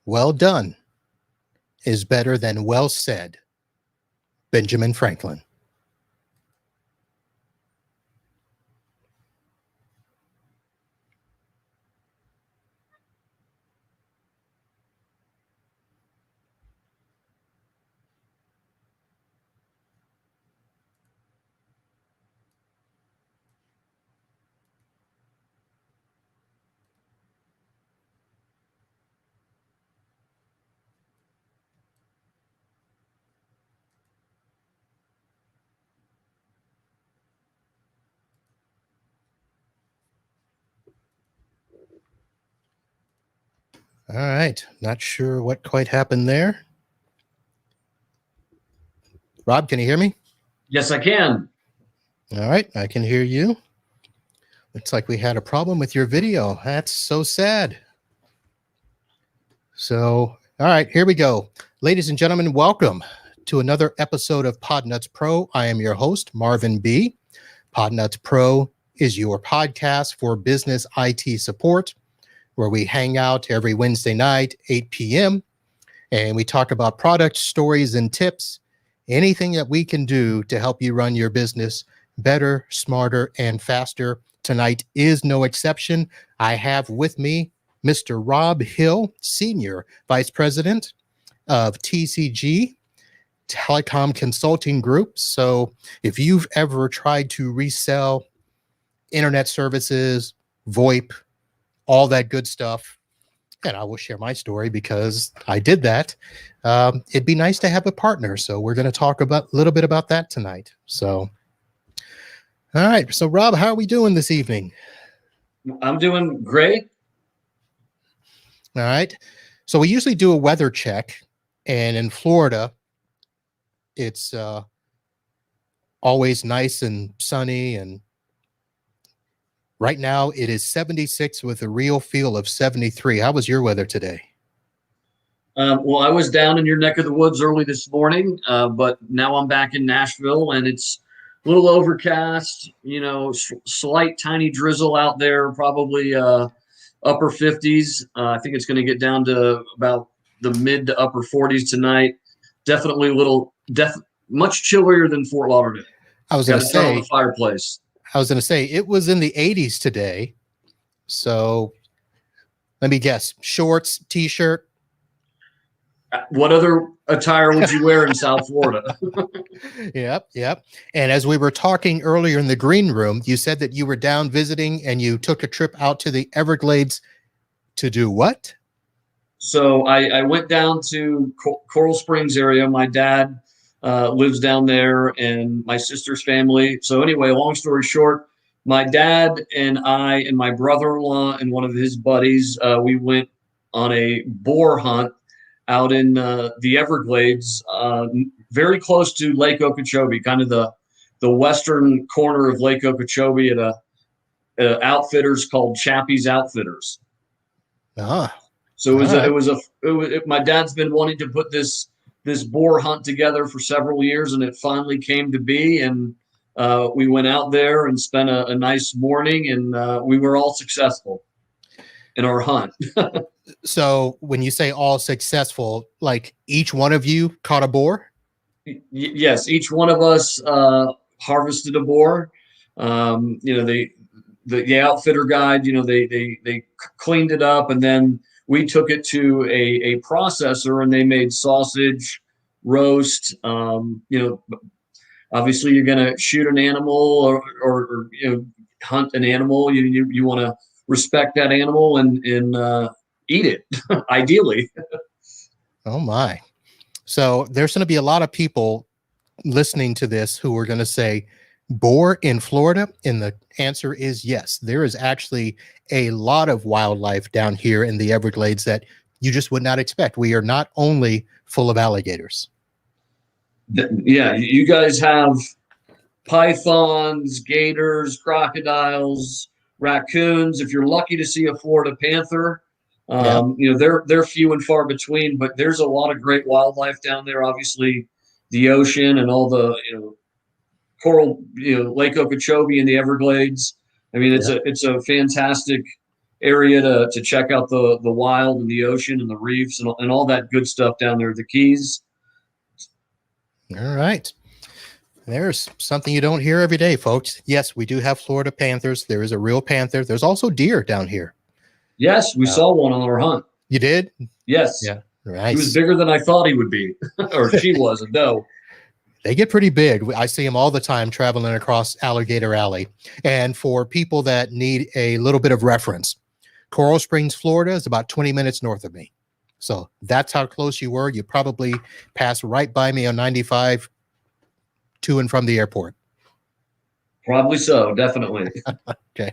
Well done is better than well said. Benjamin Franklin. All right. Not sure what quite happened there. Rob, can you hear me? Yes, I can. All right. I can hear you. Looks like we had a problem with your video. That's so sad. So, all right, here we go. Ladies and gentlemen, welcome to another episode of Podnutz Pro. I am your host, Marvin B. Podnutz Pro is your podcast for business IT support, where we hang out every Wednesday night, 8 p.m., and we talk about product stories and tips, anything that we can do to help you run your business better, smarter, and faster. Tonight is no exception. I have with me Mr. Rob Hill, Senior Vice President of TCG, Telecom Consulting Group. So if you've ever tried to resell internet services, VoIP, all that good stuff, and I will share my story because I did that. It'd be nice to have a partner. So we're going to talk about a little bit about that tonight. So, all right. So Rob, how are we doing this evening? I'm doing great. All right. So we usually do a weather check, and in Florida, it's always nice and sunny, and right now it is 76 with a real feel of 73. How was your weather today? Well, I was down in your neck of the woods early this morning, but now I'm back in Nashville, and it's a little overcast, slight tiny drizzle out there, probably upper 50s. I think it's going to get down to about the mid to upper 40s tonight. Definitely much chillier than Fort Lauderdale. I was going to say, the fireplace. I was going to say it was in the 80s today. So let me guess, shorts, t-shirt. What other attire would you wear in South Florida? Yep. And as we were talking earlier in the green room, you said that you were down visiting and you took a trip out to the Everglades to do what? So I went down to Coral Springs area. My dad lives down there, and my sister's family. So anyway, long story short, my dad and I and my brother-in-law and one of his buddies, we went on a boar hunt out in the Everglades, very close to Lake Okeechobee, kind of the western corner of Lake Okeechobee at a outfitters called Chappie's Outfitters. So my dad's been wanting to put this boar hunt together for several years, and it finally came to be. And we went out there and spent a nice morning, and we were all successful in our hunt. So when you say all successful, like each one of you caught a boar? Yes, each one of us harvested a boar. The outfitter guide, they cleaned it up, and then we took it to a processor, and they made sausage, roast. Obviously you're going to shoot an animal or hunt an animal. You want to respect that animal and eat it, ideally. Oh my. So there's going to be a lot of people listening to this who are going to say, boar in Florida? And the answer is yes. There is actually a lot of wildlife down here in the Everglades that you just would not expect. We are not only full of alligators. Yeah, you guys have pythons, gators, crocodiles, raccoons. If you're lucky to see a Florida panther, they're few and far between, but there's a lot of great wildlife down there. Obviously, the ocean and all the coral, Lake Okeechobee and the Everglades. I mean, it's a fantastic area to check out the wild and the ocean and the reefs and all that good stuff down there. The Keys. All right. There's something you don't hear every day, folks. Yes, we do have Florida Panthers. There is a real panther. There's also deer down here. Yes, we saw one on our hunt. You did? Yes. Yeah. Nice. He was bigger than I thought he would be, or she was. A doe. They get pretty big. I see them all the time traveling across Alligator Alley. And for people that need a little bit of reference, Coral Springs, Florida is about 20 minutes north of me. So that's how close you were. You probably passed right by me on 95 to and from the airport. Probably so, definitely. Okay.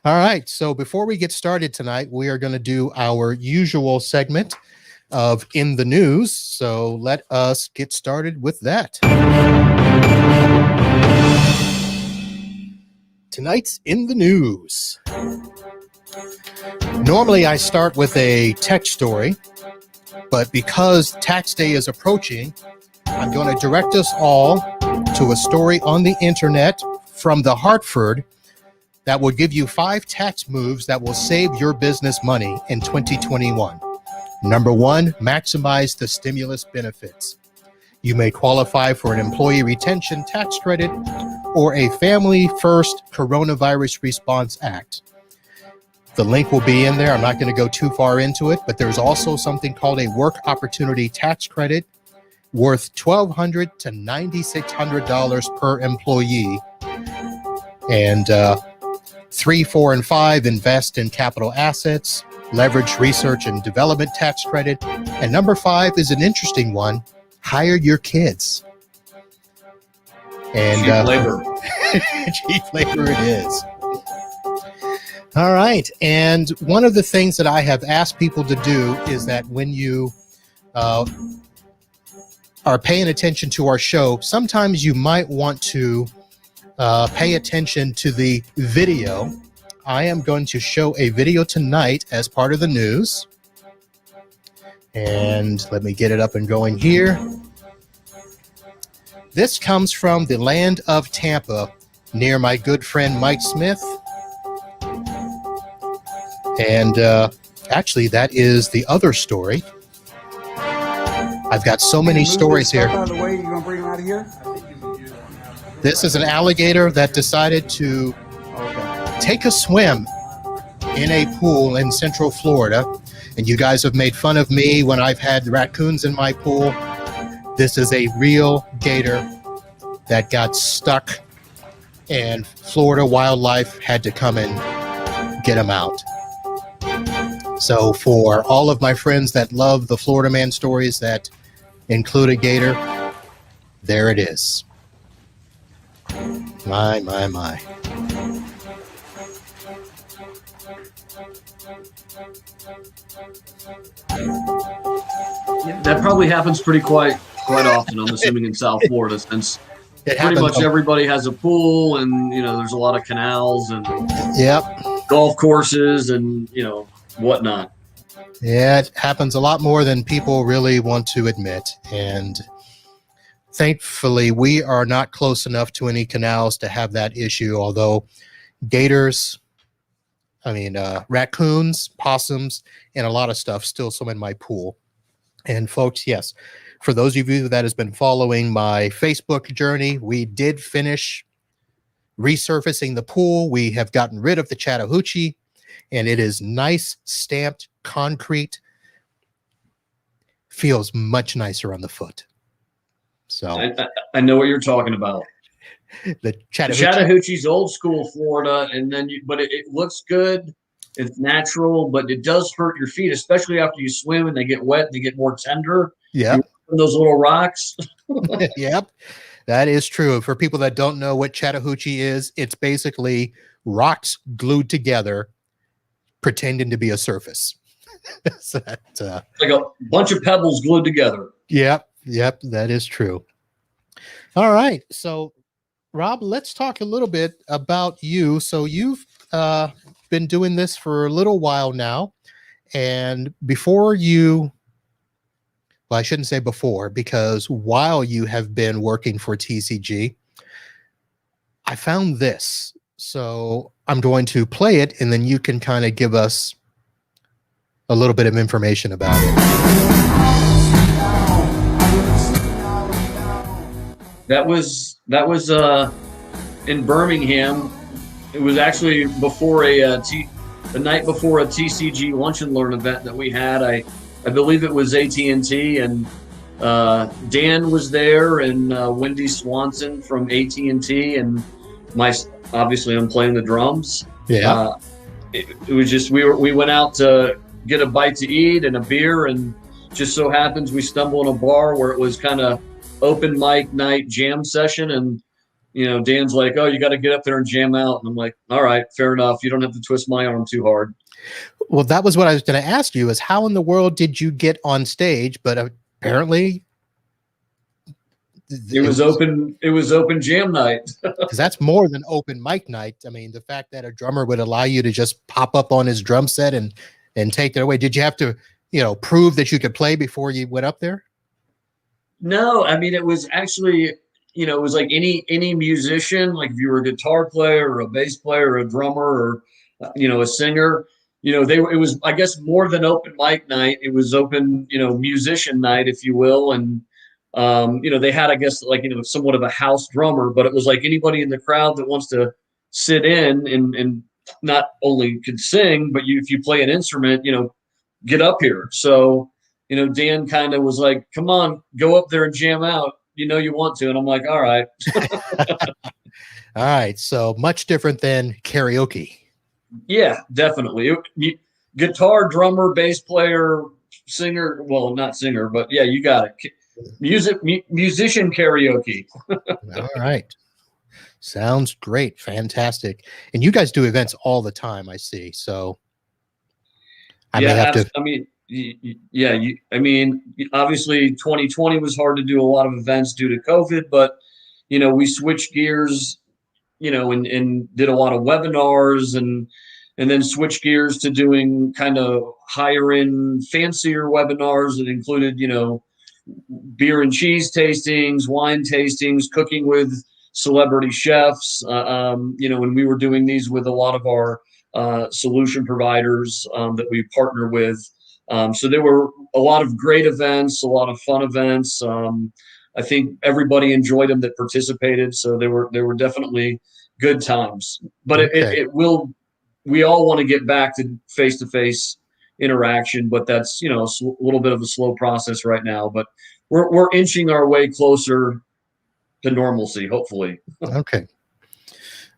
All right. So before we get started tonight, we are going to do our usual segment of In the News. So let us get started with that. Tonight's In the News. Normally I start with a tech story, but because tax day is approaching, I'm going to direct us all to a story on the internet from the Hartford that will give you 5 tax moves that will save your business money in 2021. Number 1, maximize the stimulus benefits. You may qualify for an employee retention tax credit or a Family First Coronavirus Response Act. The link will be in there. I'm not going to go too far into it, but there's also something called a Work Opportunity Tax Credit worth $1,200 to $9,600 per employee. And 3, 4, and 5, invest in capital assets, leverage research and development tax credit. And number 5 is an interesting one, hire your kids. And cheap labor. Cheap labor it is. All right. And one of the things that I have asked people to do is that when you are paying attention to our show, sometimes you might want to pay attention to the video. I am going to show a video tonight as part of the news. And let me get it up and going here. This comes from the land of Tampa near my good friend Mike Smith. And actually, that is the other story. I've got so many stories here. This is an alligator that decided to take a swim in a pool in Central Florida. And you guys have made fun of me when I've had raccoons in my pool. This is a real gator that got stuck, and Florida Wildlife had to come and get him out. So for all of my friends that love the Florida Man stories that include a gator, there it is. My. Yeah, that probably happens quite often, I'm assuming, in South Florida, since pretty much everybody has a pool, and there's a lot of canals and golf courses and whatnot. Yeah, it happens a lot more than people really want to admit. And thankfully, we are not close enough to any canals to have that issue, although gators, raccoons, possums, and a lot of stuff still swim in my pool. And folks, yes, for those of you that has been following my Facebook journey, we did finish resurfacing the pool. We have gotten rid of the Chattahoochee, and it is nice stamped concrete. Feels much nicer on the foot. So I know what you're talking about. The Chattahoochee. Chattahoochee's old school Florida, and then but it looks good. It's natural, but it does hurt your feet, especially after you swim and they get wet and they get more tender. Yeah, those little rocks. Yep, that is true. For people that don't know what Chattahoochee is, it's basically rocks glued together, pretending to be a surface. So that, like a bunch of pebbles glued together. Yep, that is true. All right, so Rob, let's talk a little bit about you. So you've been doing this for a little while now, and before you, well, I shouldn't say before, because while you have been working for TCG, I found this. So I'm going to play it, and then you can kind of give us a little bit of information about it. That was in Birmingham. It was actually before the night before a TCG Lunch and Learn event that we had. I believe it was AT&T, and Dan was there, and Wendy Swanson from AT&T, and obviously I'm playing the drums. Yeah. It was just we went out to get a bite to eat and a beer, and just so happens we stumble in a bar where it was kind of open mic night jam session, and Dan's like, "Oh, you got to get up there and jam out," and I'm like, "All right, fair enough. You don't have to twist my arm too hard." Well, that was what I was going to ask you: is how in the world did you get on stage? But apparently, it was open. It was open jam night. Because that's more than open mic night. I mean, the fact that a drummer would allow you to just pop up on his drum set and take it away. Did you have to, prove that you could play before you went up there? No, I mean, it was actually, it was like any musician, like if you were a guitar player or a bass player or a drummer or, a singer, it was, I guess, more than open mic night. It was open, musician night, if you will. And, they had, I guess, like, somewhat of a house drummer, but it was like anybody in the crowd that wants to sit in and not only could sing, but if you play an instrument, get up here. So, Dan kind of was like, "Come on, go up there and jam out. You want to." And I'm like, "All right." All right. So much different than karaoke. Yeah, definitely. Guitar, drummer, bass player, singer. Well, not singer, but yeah, you got it. Musician karaoke. All right. Sounds great. Fantastic. And you guys do events all the time, I see. So I may have to. I mean, yeah, I mean, obviously 2020 was hard to do a lot of events due to COVID, but, we switched gears, and did a lot of webinars and then switched gears to doing kind of higher end, fancier webinars that included, beer and cheese tastings, wine tastings, cooking with celebrity chefs. And we were doing these with a lot of our solution providers that we partner with. So there were a lot of great events, a lot of fun events. I think everybody enjoyed them that participated. So there were definitely good times. But Okay. we all want to get back to face-to-face interaction, but that's a little bit of a slow process right now. But we're inching our way closer to normalcy, hopefully. Okay.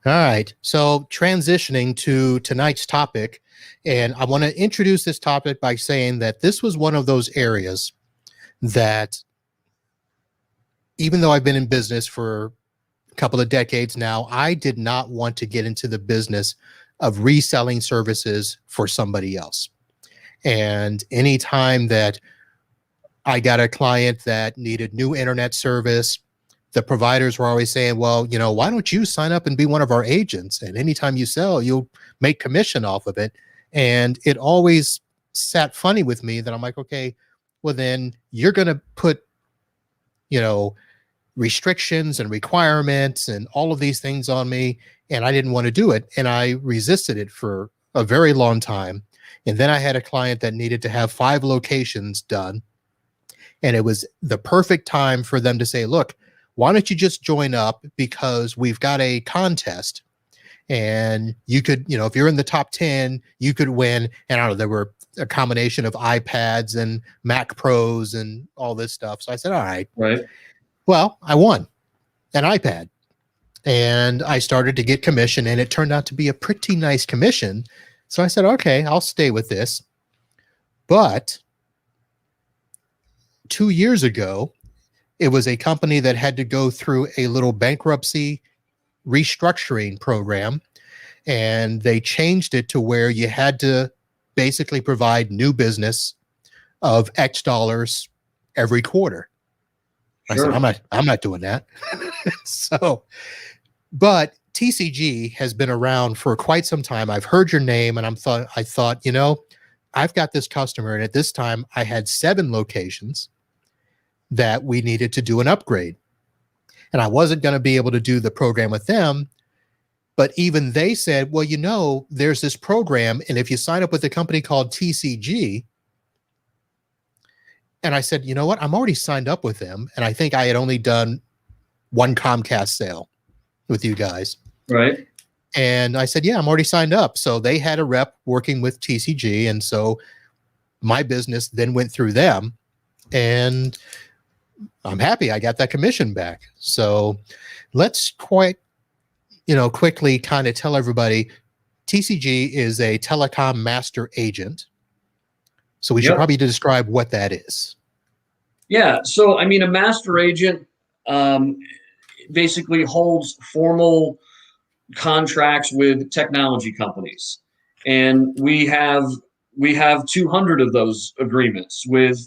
All right. So transitioning to tonight's topic, and I want to introduce this topic by saying that this was one of those areas that, even though I've been in business for a couple of decades now, I did not want to get into the business of reselling services for somebody else. And anytime that I got a client that needed new internet service, the providers were always saying, "Well, why don't you sign up and be one of our agents? And anytime you sell, you'll make commission off of it." And it always sat funny with me that I'm like, okay, well, then you're going to put, restrictions and requirements and all of these things on me. And I didn't want to do it. And I resisted it for a very long time. And then I had a client that needed to have 5 locations done. And it was the perfect time for them to say, "Look, why don't you just join up, because we've got a contest and you could, if you're in the top 10, you could win." And I don't know, there were a combination of iPads and Mac Pros and all this stuff. So I said, all right. Right. Well, I won an iPad and I started to get commission, and it turned out to be a pretty nice commission. So I said, okay, I'll stay with this. But 2 years ago, it was a company that had to go through a little bankruptcy restructuring program, and they changed it to where you had to basically provide new business of X dollars every quarter. Sure. I said, I'm not doing that. But TCG has been around for quite some time. I've heard your name, and I thought, I've got this customer, and at this time I had 7 locations that we needed to do an upgrade. And I wasn't going to be able to do the program with them But even they said, well, there's this program, and if you sign up with a company called TCG, and I said, you know what? I'm already signed up with them. And I think I had only done one Comcast sale with you guys. Right. And I said, yeah, I'm already signed up. So they had a rep working with TCG. And so my business then went through them. And I'm happy I got that commission back. So let's quickly kind of tell everybody TCG is a telecom master agent. So we should probably describe what that is. Yeah. So, I mean, a master agent basically holds formal contracts with technology companies. And we have 200 of those agreements with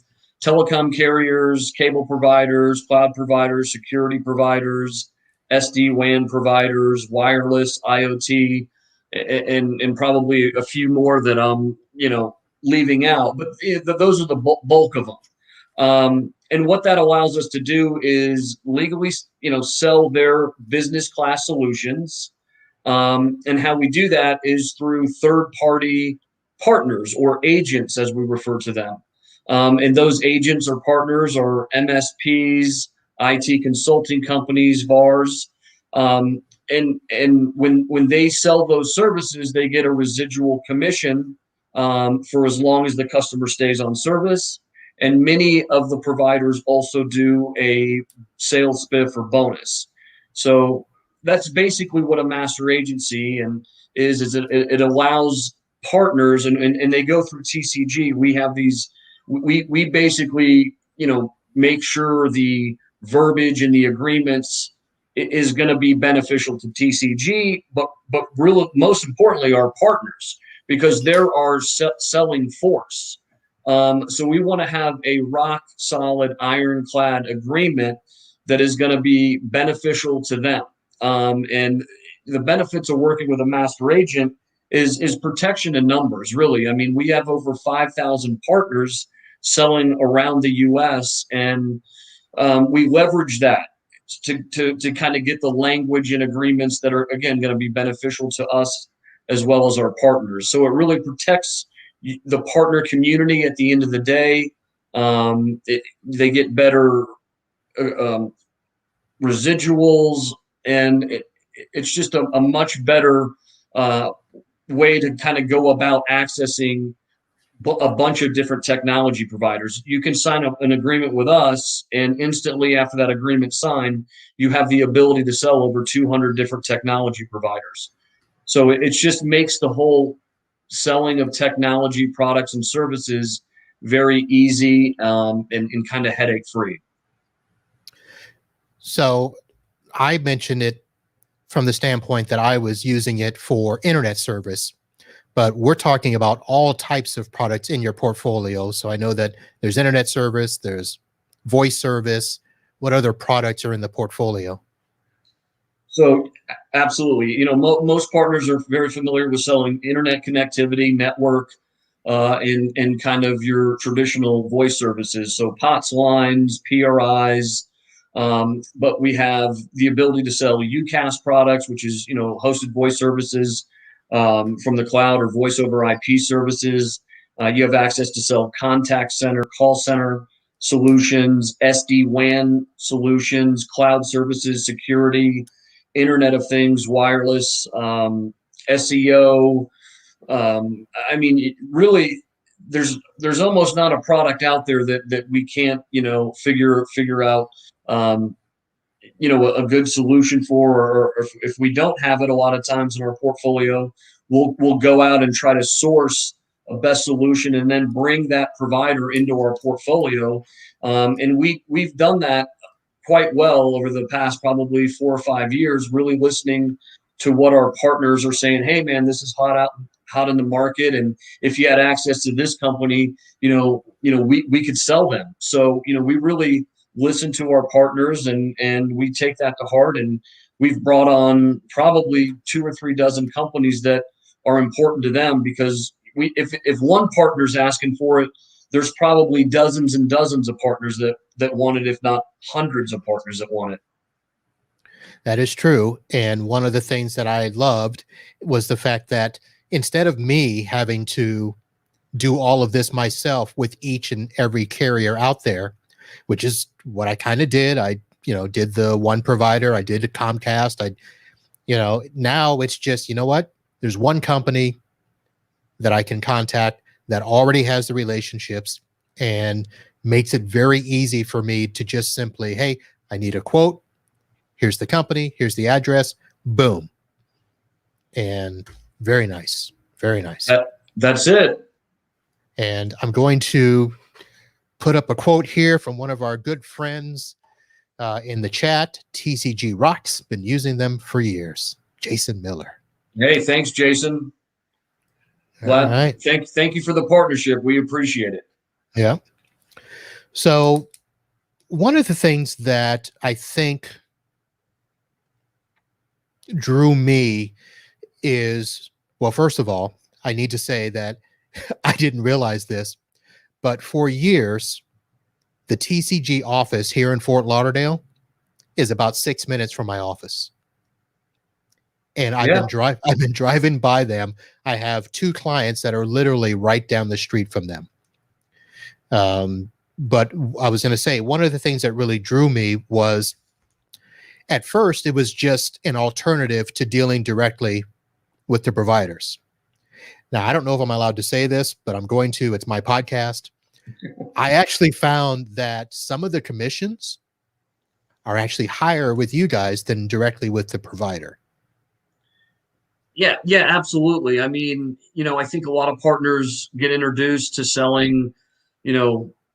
telecom carriers, cable providers, cloud providers, security providers, SD-WAN providers, wireless, IoT, and probably a few more that I'm, leaving out. But those are the bulk of them. And what that allows us to do is legally, sell their business class solutions. And how we do that is through third-party partners or agents, as we refer to them. And those agents or partners are MSPs, IT consulting companies, VARs. And when they sell those services, they get a residual commission for as long as the customer stays on service. And many of the providers also do a sales spiff or bonus. So that's basically what a master agency is it allows partners and they go through TCG. We have these, we basically, make sure the verbiage and the agreements is going to be beneficial to TCG, but really most importantly, our partners, because they're our selling force. So we want to have a rock solid, ironclad agreement that is going to be beneficial to them. And the benefits of working with a master agent is protection in numbers, really. I mean, we have over 5,000 partners selling around the U.S., and we leverage that to kind of get the language and agreements that are, again, going to be beneficial to us as well as our partners. So it really protects the partner community at the end of the day. They get better residuals, and it's just a much better way to kind of go about accessing a bunch of different technology providers. You can sign up an agreement with us, and instantly after that agreement signed, you have the ability to sell over 200 different technology providers. So it just makes the whole selling of technology products and services very easy and kind of headache free. So I mentioned it from the standpoint that I was using it for internet service, but we're talking about all types of products in your portfolio. So I know that there's internet service, there's voice service. What other products are in the portfolio? So absolutely. Most partners are very familiar with selling internet connectivity, network, and kind of your traditional voice services. So POTS lines, PRIs, but we have the ability to sell UCaaS products, which is, hosted voice services from the cloud or voice over IP services. You have access to sell contact center, call center solutions, SD-WAN solutions, cloud services, security, Internet of Things, wireless, SEO. I mean, really, there's almost not a product out there that we can't, figure out, a good solution for, or if we don't have it, a lot of times in our portfolio, we'll go out and try to source a best solution and then bring that provider into our portfolio. And we've done that quite well over the past probably 4 or 5 years, really listening to what our partners are saying. Hey man, this is hot in the market. And if you had access to this company, we could sell them. So, we really listen to our partners and we take that to heart. And we've brought on probably 2 or 3 dozen companies that are important to them, because if one partner's asking for it, there's probably dozens and dozens of partners that want it, if not hundreds of partners that want it. That is true. And one of the things that I loved was the fact that instead of me having to do all of this myself with each and every carrier out there, which is what I kind of did. I, did the one provider, I did Comcast. Now it's just, what? There's one company that I can contact that already has the relationships and makes it very easy for me to just simply, hey, I need a quote. Here's the company. Here's the address. Boom. And very nice. Very nice. That's it. And I'm going to put up a quote here from one of our good friends in the chat. TCG rocks. Been using them for years. Jason Miller. Hey, thanks, Jason. Glad. Right. Thank you for the partnership. We appreciate it. Yeah. So one of the things that I think drew me is, well, first of all, I need to say that I didn't realize this, but for years, the TCG office here in Fort Lauderdale is about 6 minutes from my office. And I've been driving by them. I have 2 clients that are literally right down the street from them. But I was going to say, one of the things that really drew me was, at first, it was just an alternative to dealing directly with the providers. Now, I don't know if I'm allowed to say this, but I'm going to. It's my podcast. I actually found that some of the commissions are actually higher with you guys than directly with the provider. Yeah, absolutely. I mean, I think a lot of partners get introduced to selling,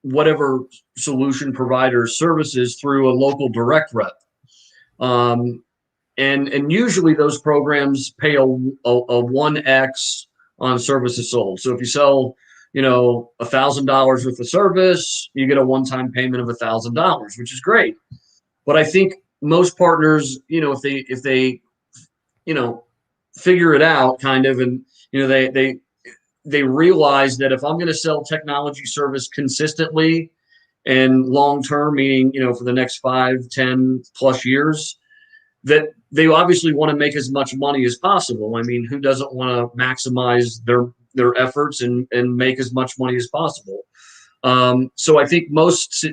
whatever solution provider services through a local direct rep. And usually those programs pay a 1x on services sold. So if you sell, $1,000 worth of service, you get a one-time payment of $1,000, which is great. But I think most partners, if they figure it out kind of, and they realize that if I'm going to sell technology service consistently and long term, meaning for the next 5, 10 plus years, that they obviously want to make as much money as possible. I mean, who doesn't want to maximize their efforts and make as much money as possible? So I think most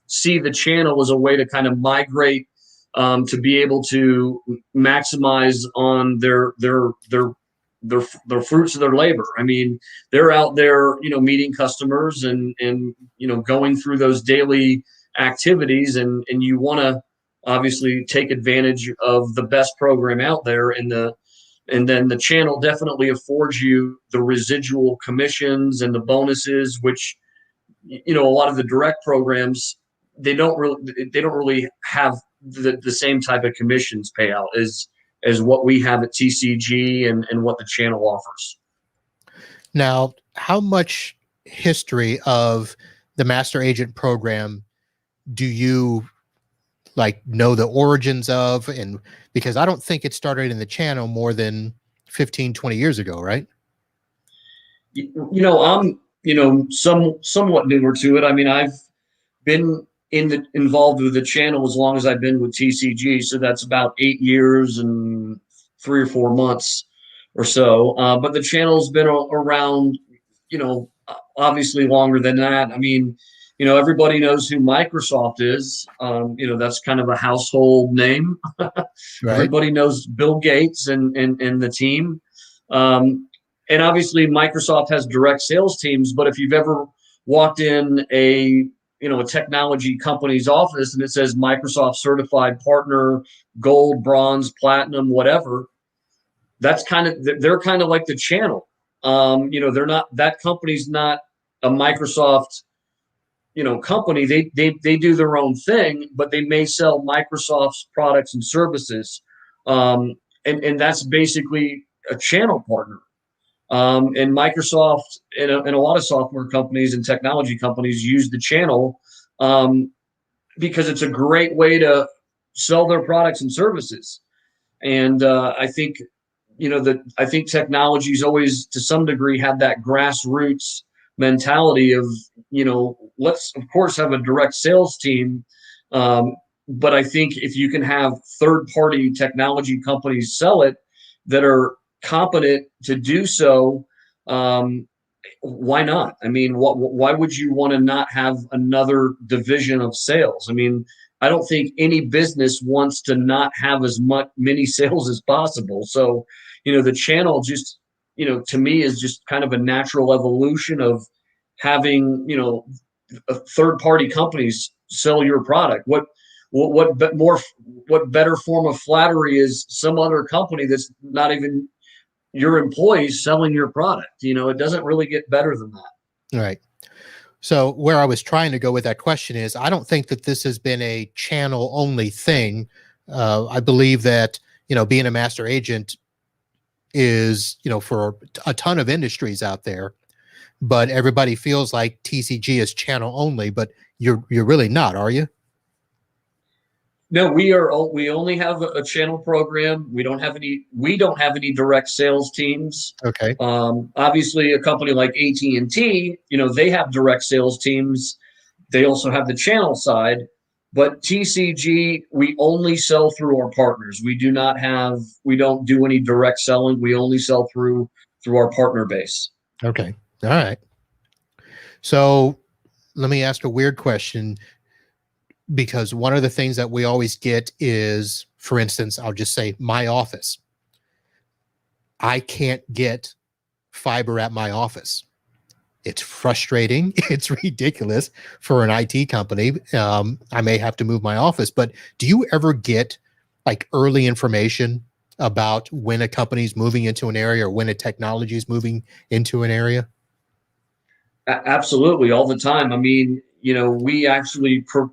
see the channel as a way to kind of migrate to be able to maximize on their fruits of their labor. I mean, they're out there, meeting customers and going through those daily activities, and you want to obviously take advantage of the best program out there, and then the channel definitely affords you the residual commissions and the bonuses, which a lot of the direct programs, they don't really have the same type of commissions payout as what we have at TCG and what the channel offers. Now, how much history of the master agent program do you know the origins of? And because I don't think it started in the channel more than 15, 20 years ago, right? I'm somewhat newer to it. I mean, I've been involved with the channel as long as I've been with TCG, so that's about 8 years and 3 or 4 months or so. But the channel's been around, obviously longer than that. I mean, everybody knows who Microsoft is. That's kind of a household name. Right. Everybody knows Bill Gates and the team. And obviously Microsoft has direct sales teams, but if you've ever walked in a technology company's office and it says Microsoft certified partner, gold, bronze, platinum, whatever, they're kind of like the channel. They're not, that company's not a Microsoft, company. They do their own thing, but they may sell Microsoft's products and services. And that's basically a channel partner. And Microsoft and a lot of software companies and technology companies use the channel because it's a great way to sell their products and services. And I think, I think technology's always, to some degree, had that grassroots mentality of, let's of course have a direct sales team, but I think if you can have third-party technology companies sell it that are competent to do so, why not? I mean, why would you want to not have another division of sales? I mean, I don't think any business wants to not have as many sales as possible. So, the channel just, to me is just kind of a natural evolution of having, third party companies sell your product. What better form of flattery is some other company that's not even your employees selling your product? It doesn't really get better than that. Right. So where I was trying to go with that question is, I don't think that this has been a channel only thing. I believe that, being a master agent is, for a ton of industries out there, but everybody feels like TCG is channel only, but you're really not, are you? No, we only have a channel program. We don't have any direct sales teams. Okay. Obviously, a company like AT&T, they have direct sales teams. They also have the channel side, but TCG, we only sell through our partners. We don't do any direct selling. We only sell through our partner base. Okay. All right. So let me ask a weird question, because one of the things that we always get is, for instance, I'll just say my office. I can't get fiber at my office. It's frustrating. It's ridiculous for an IT company. I may have to move my office, but do you ever get like early information about when a company's moving into an area or when a technology is moving into an area? Absolutely, all the time. I mean, we actually plan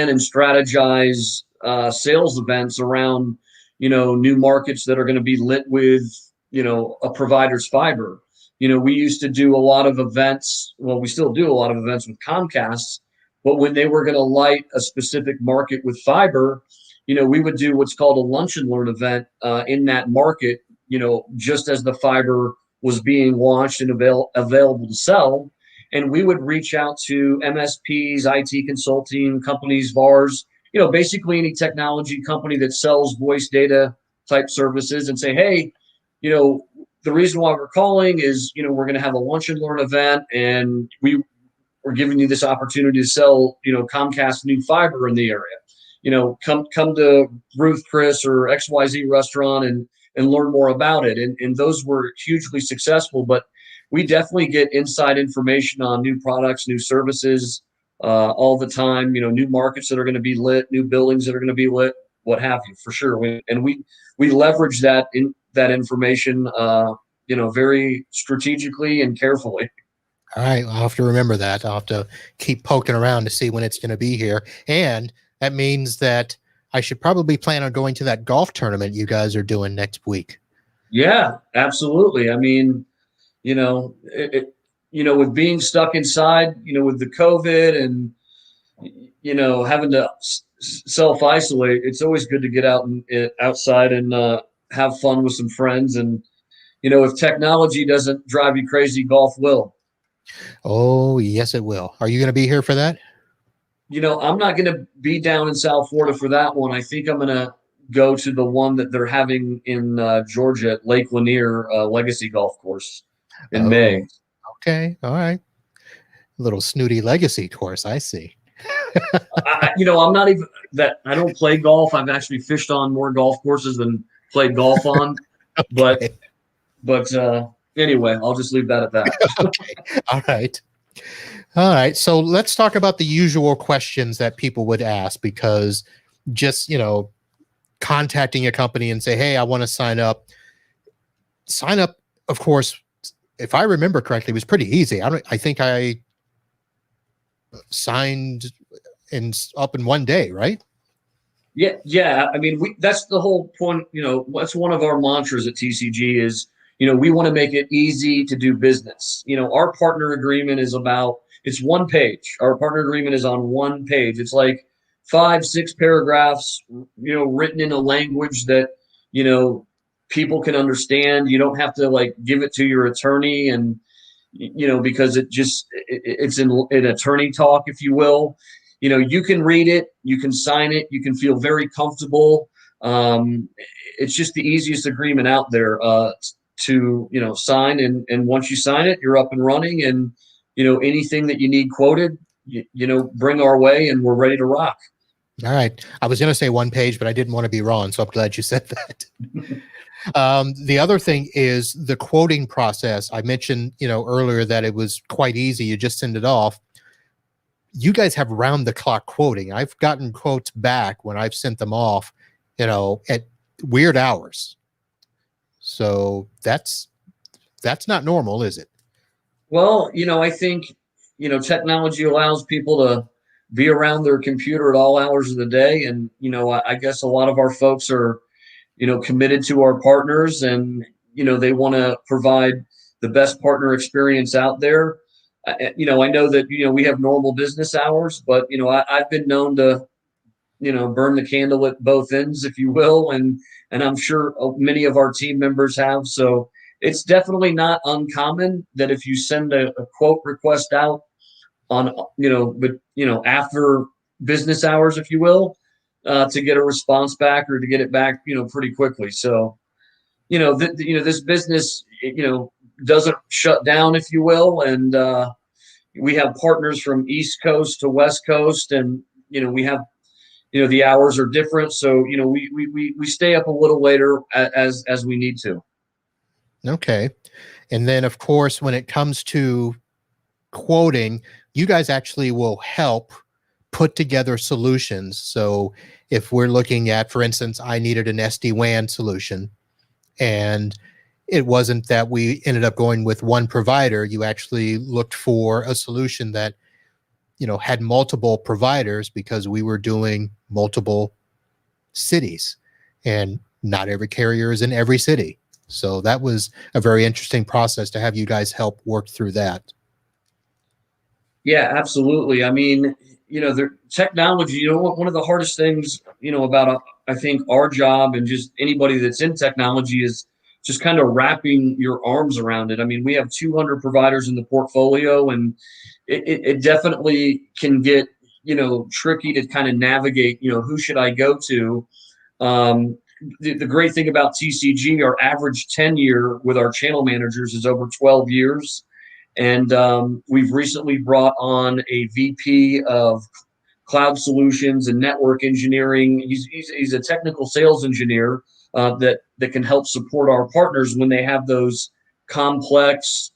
and strategize sales events around, new markets that are going to be lit with, a provider's fiber. We used to do a lot of events. Well, we still do a lot of events with Comcast, but when they were going to light a specific market with fiber, we would do what's called a lunch and learn event in that market, just as the fiber was being launched and available to sell. And we would reach out to MSPs, IT consulting companies, VARs, basically any technology company that sells voice data type services, and say, hey, the reason why we're calling is, we're going to have a lunch and learn event, and we're giving you this opportunity to sell, Comcast new fiber in the area. Come to Ruth Chris or XYZ restaurant and learn more about it. And those were hugely successful, but we definitely get inside information on new products, new services all the time, new markets that are going to be lit, new buildings that are going to be lit, what have you, for sure. We leverage that information, very strategically and carefully. All right. I'll have to remember that. I'll have to keep poking around to see when it's going to be here. And that means that I should probably plan on going to that golf tournament you guys are doing next week. Yeah, absolutely. I mean, with being stuck inside, with the COVID and, having to self-isolate, it's always good to get out and outside and have fun with some friends. And, if technology doesn't drive you crazy, golf will. Oh, yes, it will. Are you going to be here for that? I'm not going to be down in South Florida for that one. I think I'm going to go to the one that they're having in Georgia at Lake Lanier Legacy Golf Course in May. Okay. All right. A little snooty legacy course. I see. I'm not even that. I don't play golf. I've actually fished on more golf courses than played golf on. Okay. But anyway, I'll just leave that at that. Okay. All right. All right. So let's talk about the usual questions that people would ask, because just, contacting a company and say, hey, I want to sign up. Sign up, of course, if I remember correctly, was pretty easy. I think I signed up in one day, right? Yeah. I mean, that's the whole point. That's one of our mantras at TCG is, we want to make it easy to do business. Our partner agreement it's one page. Our partner agreement is on one page. It's like 5-6 paragraphs, written in a language that, people can understand. You don't have to give it to your attorney and, because it's in attorney talk, if you will. you can read it, you can sign it, you can feel very comfortable. It's just the easiest agreement out there to sign, and once you sign it, you're up and running, and anything that you need quoted, bring our way, and we're ready to rock. All right. I was going to say one page, but I didn't want to be wrong, so I'm glad you said that. The other thing is the quoting process. I mentioned, earlier that it was quite easy. You just send it off. You guys have round the clock quoting. I've gotten quotes back when I've sent them off, at weird hours. So that's not normal, is it? Well, I think, technology allows people to be around their computer at all hours of the day. And, I guess a lot of our folks are, committed to our partners, and, they want to provide the best partner experience out there. I know that, we have normal business hours, but, I've been known to, burn the candle at both ends, if you will. And I'm sure many of our team members have. So it's definitely not uncommon that if you send a quote request out on, after business hours, if you will, to get a response back, or to get it back, pretty quickly. So, this business, doesn't shut down, if you will. And, we have partners from East Coast to West Coast, and, we have, the hours are different. So, we stay up a little later as we need to. Okay. And then, of course, when it comes to quoting, you guys actually will help put together solutions. So if we're looking at, for instance, I needed an SD-WAN solution, and it wasn't that we ended up going with one provider, you actually looked for a solution that, had multiple providers, because we were doing multiple cities, and not every carrier is in every city. So that was a very interesting process to have you guys help work through that. Yeah, absolutely. I mean, the technology, one of the hardest things, about, I think, our job, and just anybody that's in technology, is just kind of wrapping your arms around it. I mean, we have 200 providers in the portfolio, and it definitely can get, tricky to kind of navigate, who should I go to? The great thing about TCG, our average tenure with our channel managers is over 12 years. And we've recently brought on a VP of cloud solutions and network engineering. He's a technical sales engineer that can help support our partners when they have those complex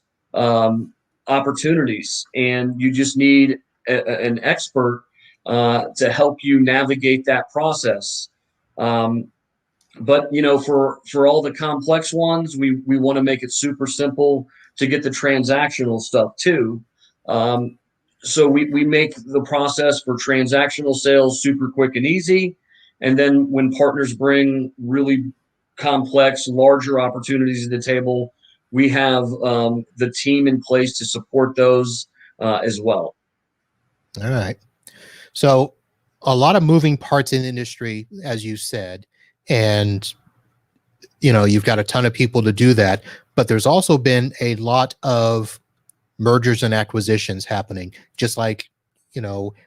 opportunities. And you just need an expert to help you navigate that process. But for all the complex ones, we want to make it super simple to get the transactional stuff too. So we make the process for transactional sales super quick and easy. And then when partners bring really complex, larger opportunities to the table, we have the team in place to support those as well. All right. So a lot of moving parts in the industry, as you said, and you've got a ton of people to do that, but there's also been a lot of mergers and acquisitions happening, just like,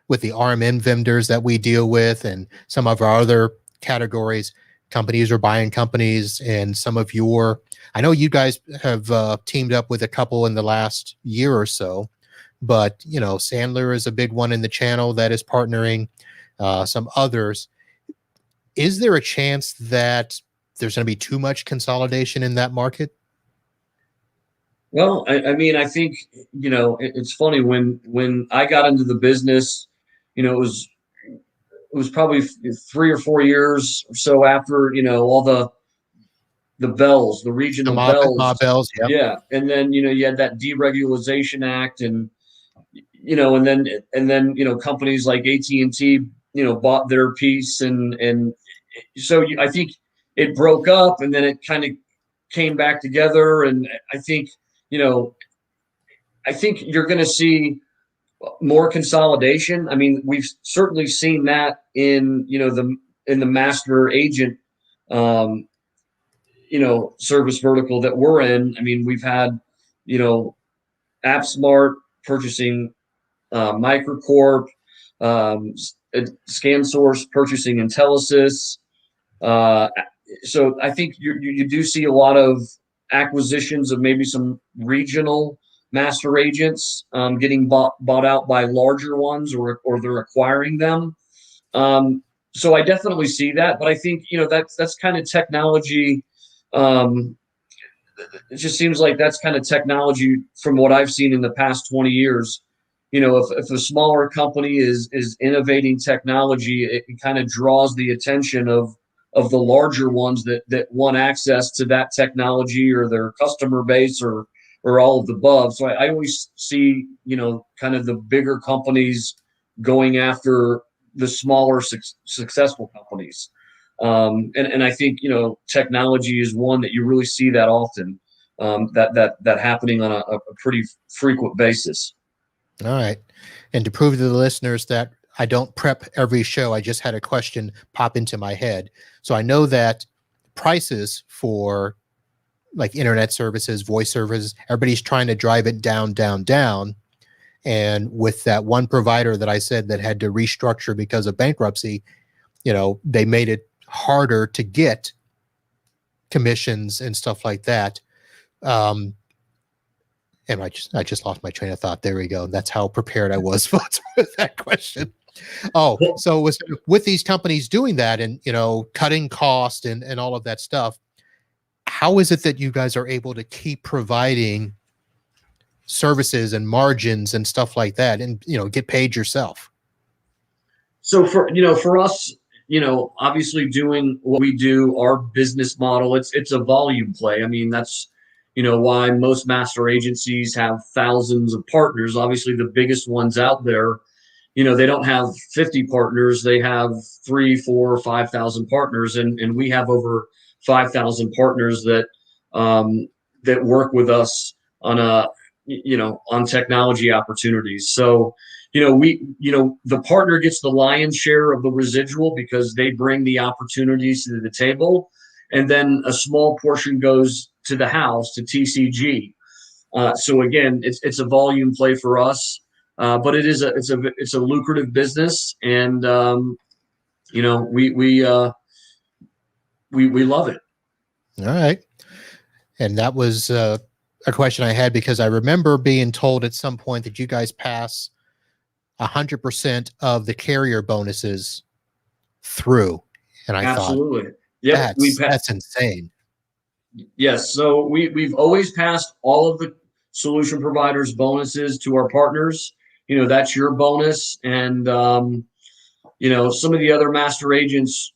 with the RMN vendors that we deal with, and some of our other categories. Companies are buying companies, and I know you guys have teamed up with a couple in the last year or so, but, Sandler is a big one in the channel that is partnering, some others. Is there a chance that there's going to be too much consolidation in that market? Well, I mean, I think, it's funny, when I got into the business, it was probably 3 or 4 years or so after, all the bells, the regional bells. Bells, yep. Yeah. And then, you had that Deregulation Act, and, and then, companies like AT&T, bought their piece. And so I think it broke up, and then it kind of came back together. And I think, you're going to see more consolidation. I mean, we've certainly seen that in, in the master agent, service vertical that we're in. I mean, we've had, AppSmart purchasing Microcorp. ScanSource purchasing Intelisys. So I think you do see a lot of acquisitions of maybe some regional master agents getting bought out by larger ones, or they're acquiring them. So I definitely see that, but I think that's kind of technology. Um, it just seems like that's kind of technology from what I've seen in the past 20 years. If a smaller company is innovating technology, it kind of draws the attention of the larger ones that want access to that technology, or their customer base, or all of the above. So I always see, kind of the bigger companies going after the smaller successful companies. And I think, technology is one that you really see that often, that happening on a pretty frequent basis. All right. And to prove to the listeners that I don't prep every show, I just had a question pop into my head. So I know that prices for like internet services, voice services, everybody's trying to drive it down, down, down. And with that one provider that I said that had to restructure because of bankruptcy, they made it harder to get commissions and stuff like that. And I just lost my train of thought. There we go. That's how prepared I was with that question. Oh, so with these companies doing that and, cutting cost and all of that stuff, how is it that you guys are able to keep providing services and margins and stuff like that and, get paid yourself? So for us, obviously doing what we do, our business model, it's a volume play. I mean, that's, why most master agencies have thousands of partners. Obviously, the biggest ones out there, they don't have 50 partners. They have 3, 4, 5,000 partners. And we have over 5,000 partners that work with us on technology opportunities. So, the partner gets the lion's share of the residual because they bring the opportunities to the table. And then a small portion goes to the house, to TCG. So again, it's a volume play for us, but it's a lucrative business, and we love it. All right. And that was a question I had because I remember being told at some point that you guys pass 100% of the carrier bonuses through. And I Absolutely. thought, Yep, that's insane. Yes. So we've always passed all of the solution providers' bonuses to our partners. That's your bonus. And, some of the other master agents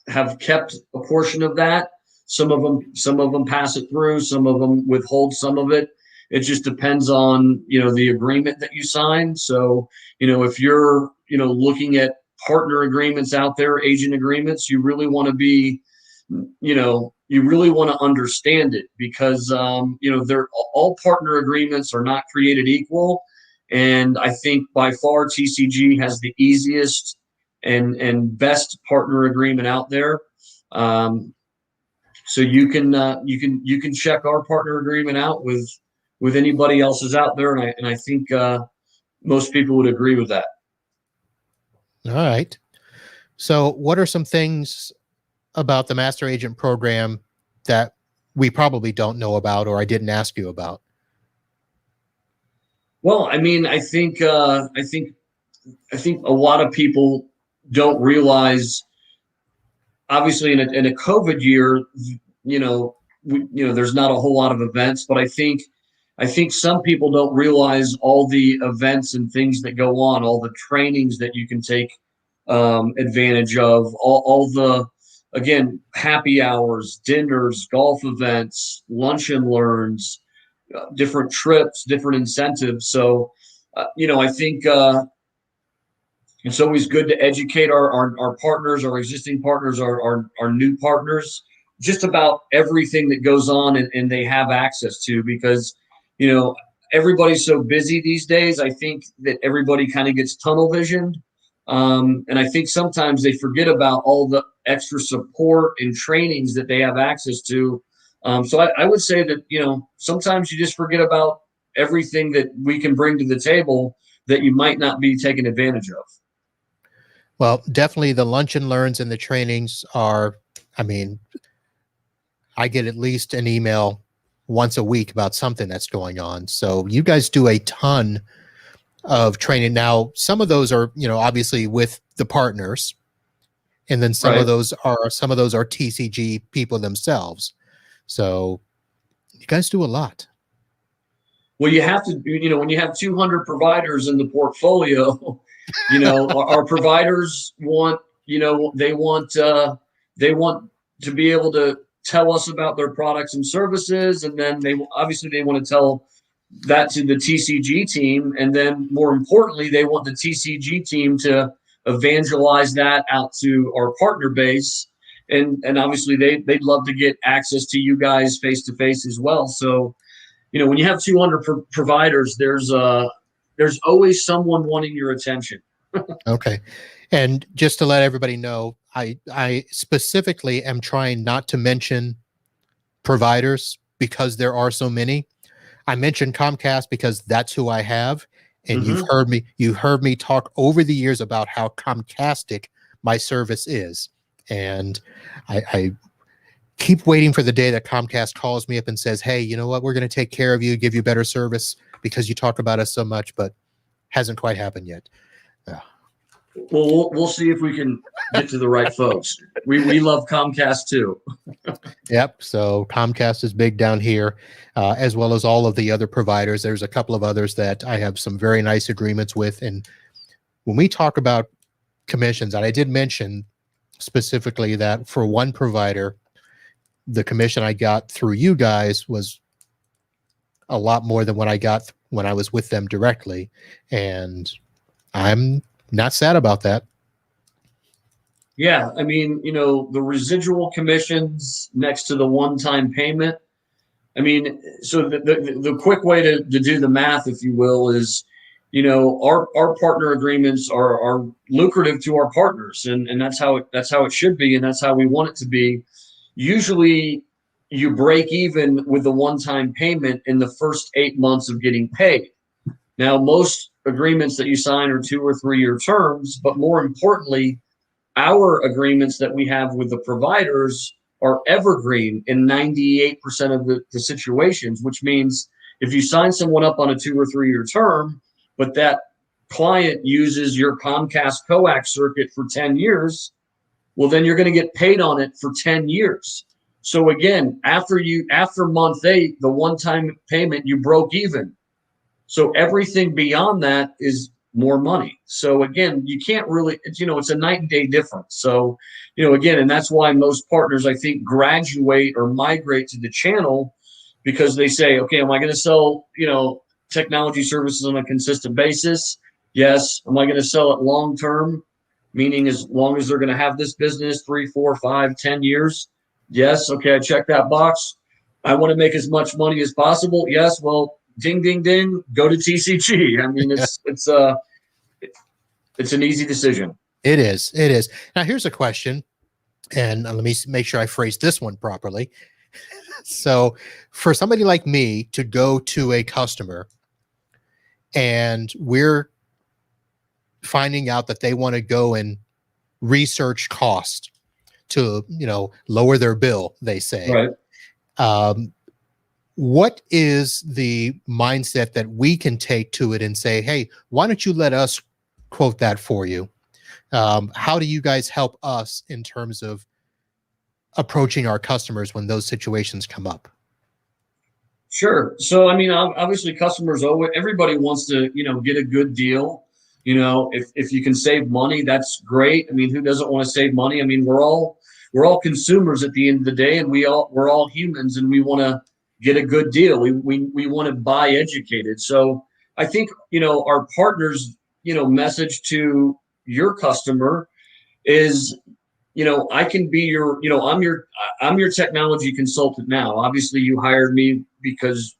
have kept a portion of that. Some of them pass it through. Some of them withhold some of it. It just depends on, the agreement that you sign. So, if you're, looking at partner agreements out there, agent agreements, you really want to be, you really want to understand it, because they're all partner agreements are not created equal. And I think by far TCG has the easiest and best partner agreement out there. So you can check our partner agreement out with anybody else's out there, and I think most people would agree with that. All right. So what are some things about the master agent program that we probably don't know about, or I didn't ask you about? Well, I mean, I think a lot of people don't realize, obviously in a COVID year, there's not a whole lot of events, but I think some people don't realize all the events and things that go on, all the trainings that you can take advantage of, all the, again, happy hours, dinners, golf events, lunch and learns, different trips, different incentives. So, I think it's always good to educate our partners, our existing partners, our new partners, just about everything that goes on and they have access to, because, everybody's so busy these days. I think that everybody kind of gets tunnel visioned. And I think sometimes they forget about all the extra support and trainings that they have access to. So I would say that, sometimes you just forget about everything that we can bring to the table that you might not be taking advantage of. Well, definitely the lunch and learns and the trainings are, I mean, I get at least an email once a week about something that's going on. So you guys do a ton of training. Now, some of those are, obviously with the partners, and then some of Right. those are TCG people themselves. So you guys do a lot. Well, you have to, when you have 200 providers in the portfolio, our providers want, they want to be able to tell us about their products and services, and then they want to tell that to the TCG team, and then more importantly, they want the TCG team to evangelize that out to our partner base, and obviously they'd love to get access to you guys face to face as well. So when you have 200 providers, there's always someone wanting your attention. Okay. And just to let everybody know, I specifically am trying not to mention providers because there are so many. I mentioned Comcast because that's who I have. And Mm-hmm. you've heard me talk over the years about how Comcastic my service is. And I keep waiting for the day that Comcast calls me up and says, hey, you know what? We're going to take care of you, give you better service because you talk about us so much, but hasn't quite happened yet. Well, we'll see if we can get to the right folks. We love Comcast too. Yep. So Comcast is big down here, as well as all of the other providers. There's a couple of others that I have some very nice agreements with. And when we talk about commissions, and I did mention specifically that for one provider, the commission I got through you guys was a lot more than what I got when I was with them directly. And I'm not sad about that. Yeah, I mean, the residual commissions next to the one-time payment. I mean, so the quick way to do the math, if you will, is, our partner agreements are lucrative to our partners, and that's how it should be, and that's how we want it to be. Usually, you break even with the one-time payment in the first 8 months of getting paid. Now, most agreements that you sign are 2 or 3 year terms, but more importantly, our agreements that we have with the providers are evergreen in 98% of the situations, which means if you sign someone up on a 2 or 3 year term, but that client uses your Comcast coax circuit for 10 years, well, then you're going to get paid on it for 10 years. So again, after month 8, the one-time payment, you broke even. So everything beyond that is more money. So again, you can't really, it's a night and day difference. So, again, and that's why most partners, I think, graduate or migrate to the channel, because they say, okay, am I going to sell, technology services on a consistent basis? Yes. Am I going to sell it long term? Meaning as long as they're going to have this business 3, 4, 5, 10 years? Yes. Okay. I check that box. I want to make as much money as possible. Yes. Well, ding, ding, ding, go to TCG. I mean, it's an easy decision. It is. It is. Now, here's a question, and let me make sure I phrase this one properly. So, for somebody like me to go to a customer and we're finding out that they want to go and research cost to, lower their bill, they say. Right. What is the mindset that we can take to it and say, hey, why don't you let us quote that for you? How do you guys help us in terms of approaching our customers when those situations come up? Sure. So, I mean, obviously customers everybody wants to, get a good deal. If you can save money, that's great. I mean, who doesn't want to save money? I mean, we're all consumers at the end of the day, and we're all humans, and we want to get a good deal. We want to buy educated. So I think, our partners, message to your customer is, I can be your, I'm your technology consultant now. Obviously you hired me because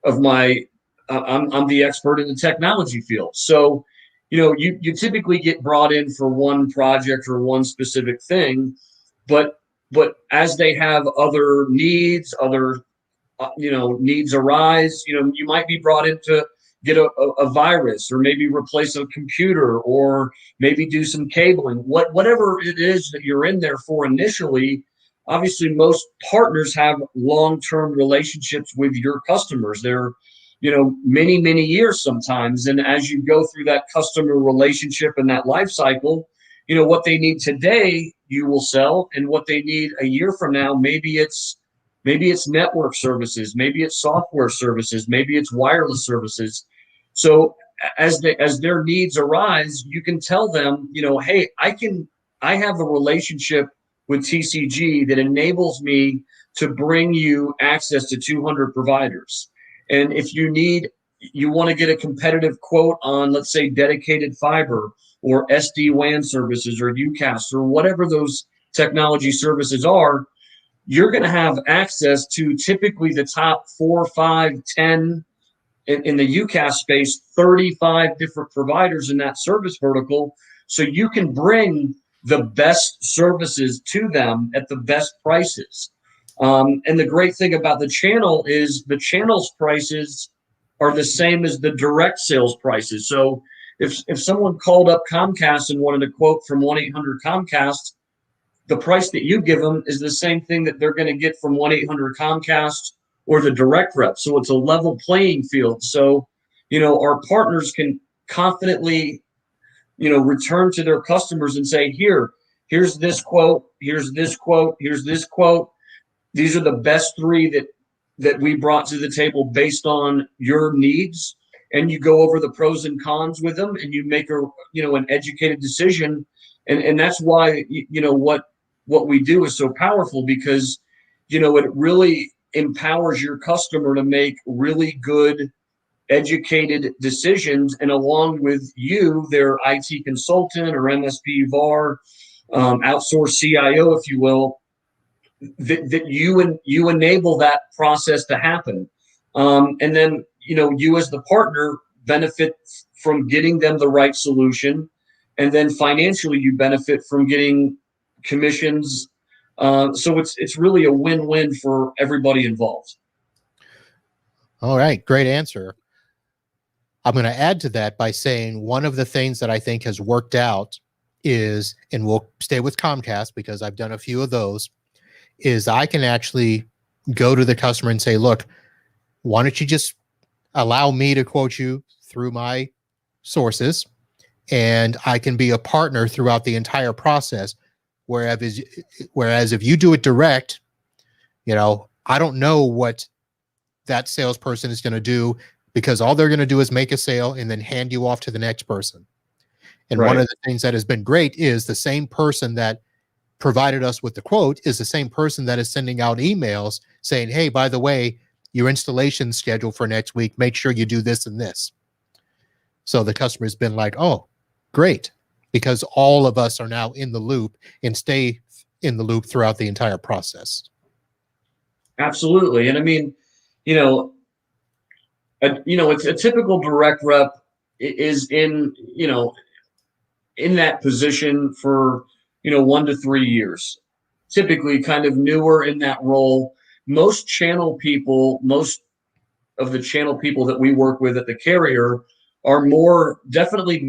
of I'm the expert in the technology field. So, you typically get brought in for one project or one specific thing, but as they have other needs, needs arise, you might be brought in to get a virus, or maybe replace a computer, or maybe do some cabling, whatever it is that you're in there for initially. Obviously, most partners have long-term relationships with your customers. They're, many, many years sometimes. And as you go through that customer relationship and that life cycle, what they need today, you will sell, and what they need a year from now, maybe it's network services, maybe it's software services, maybe it's wireless services. So as their needs arise, you can tell them, hey, I have a relationship with TCG that enables me to bring you access to 200 providers. And if you want to get a competitive quote on, let's say, dedicated fiber or SD-WAN services or UCAS or whatever those technology services are, you're going to have access to typically the top 4, 5, 10 in the UCAS space, 35 different providers in that service vertical. So you can bring the best services to them at the best prices. And the great thing about the channel is the channel's prices are the same as the direct sales prices. So if someone called up Comcast and wanted a quote from 1-800-COMCAST, the price that you give them is the same thing that they're going to get from 1-800-COMCAST or the direct rep. So it's a level playing field. So, our partners can confidently, return to their customers and say, here's this quote, here's this quote, here's this quote. These are the best three that we brought to the table based on your needs. And you go over the pros and cons with them, and you make an educated decision. And that's why, what we do is so powerful, because, it really empowers your customer to make really good, educated decisions. And along with you, their IT consultant or MSP VAR, outsourced CIO, if you will, that you enable that process to happen. And then, you as the partner benefit from getting them the right solution. And then financially, you benefit from getting commissions. So it's really a win-win for everybody involved. All right, great answer. I'm going to add to that by saying one of the things that I think has worked out is, and we'll stay with Comcast because I've done a few of those, is I can actually go to the customer and say, look, why don't you just allow me to quote you through my sources, and I can be a partner throughout the entire process. Whereas if you do it direct, I don't know what that salesperson is going to do, because all they're going to do is make a sale and then hand you off to the next person. And Right. One of the things that has been great is the same person that provided us with the quote is the same person that is sending out emails saying, hey, by the way, your installation schedule for next week, make sure you do this and this. So the customer's been like, oh, great, because all of us are now in the loop and stay in the loop throughout the entire process. Absolutely. And I mean, it's a typical direct rep is in that position for, 1 to 3 years, typically kind of newer in that role. Most of the channel people that we work with at the carrier are more definitely